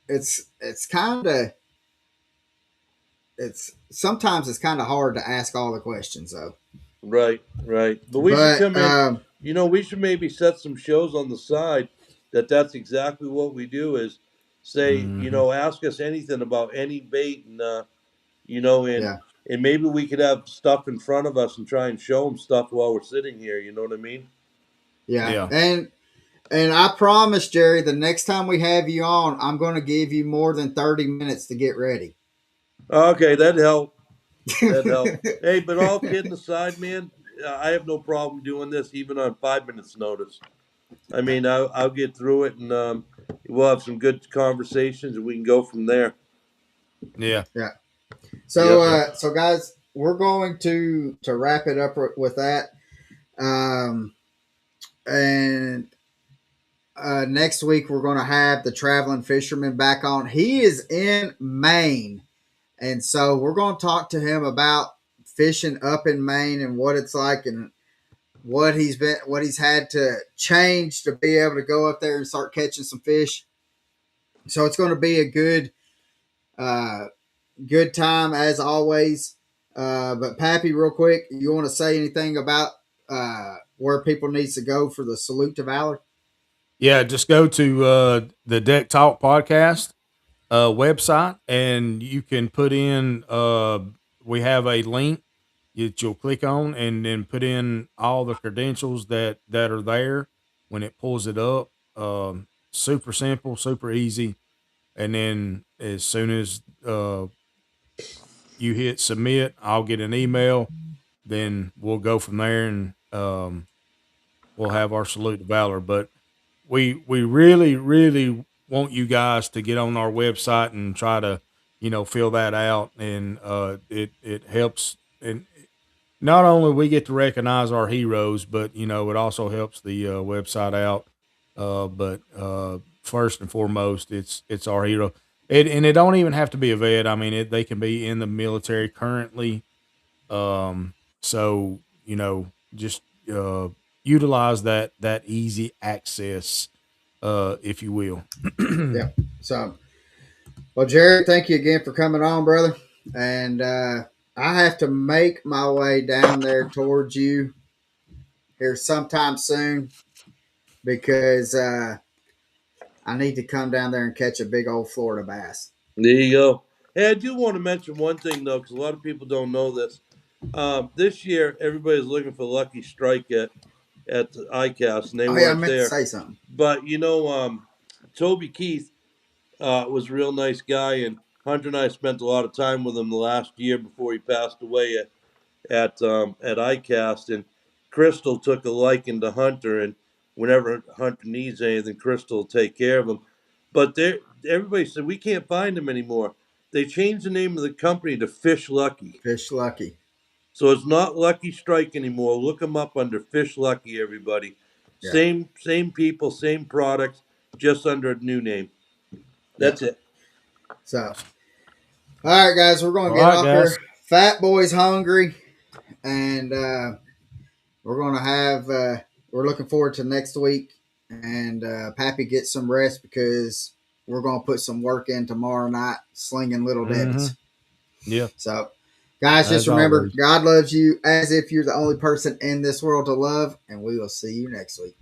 it's kind of it's sometimes it's kind of hard to ask all the questions though. Right, right. But we should But come in. We should maybe set some shows on the side that's exactly what we do is say, Hmm. ask us anything about any bait and you know, and yeah, and maybe we could have stuff in front of us and try and show them stuff while we're sitting here. You know what I mean? yeah, Yeah. and I promise, Gerry, the next time we have you on, I'm going to give you more than 30 minutes to get ready. Okay, that help. That help. Hey, but all kidding aside, man, I have no problem doing this even on 5 minutes notice. I mean, I'll get through it and we'll have some good conversations and we can go from there. Yeah. Yeah. So, Yep. Yep. so guys, we're going to wrap it up with that. Um, and next week we're going to have the traveling fisherman back on. He is in Maine, and so we're going to talk to him about fishing up in Maine and what it's like and what he's had to change to be able to go up there and start catching some fish. So it's going to be a uh, good time as always. But Pappy, real quick, you want to say anything about where people needs to go for the Salute to Valor? Yeah. Just go to the Deck Talk podcast website, and you can put in. We have a link that you'll click on, and then put in all the credentials that are there when it pulls it up. Super simple, super easy, and then as soon as you hit submit, I'll get an email. Then we'll go from there, and we'll have our salute to valor. But we really really want you guys to get on our website and try to fill that out, and it helps. And not only we get to recognize our heroes, but it also helps the website out. But first and foremost, it's our hero. And it don't even have to be a vet. I mean, they can be in the military currently. Um, so just utilize that easy access, if you will. Yeah. So, well, Gerry, thank you again for coming on, brother. and I have to make my way down there towards you here sometime soon because I need to come down there and catch a big old Florida bass. There you go. Hey, I do want to mention one thing though, because a lot of people don't know this. This year, everybody's looking for Lucky Strike at the Icast, and they Oh yeah, I weren't meant to there. say something. But Toby Keith was a real nice guy, and Hunter and I spent a lot of time with him the last year before he passed away at Icast. And Crystal took a liking to Hunter, and whenever Hunter needs anything, Crystal will take care of him. But everybody said we can't find him anymore. They changed the name of the company to Fish Lucky. Fish Lucky. So it's not Lucky Strike anymore. Look them up under Fish Lucky, everybody. Yeah. Same people, same products, just under a new name. Yeah. That's it. So, all right, guys, we're going All to get right, off guys. here. Fat Boy's hungry, and we're going to have, we're looking forward to next week. And Pappy gets some rest because we're going to put some work in tomorrow night slinging Little Mm-hmm. Debbie's. Yeah. So, guys, just As remember always. God loves you as if you're the only person in this world to love, and we will see you next week.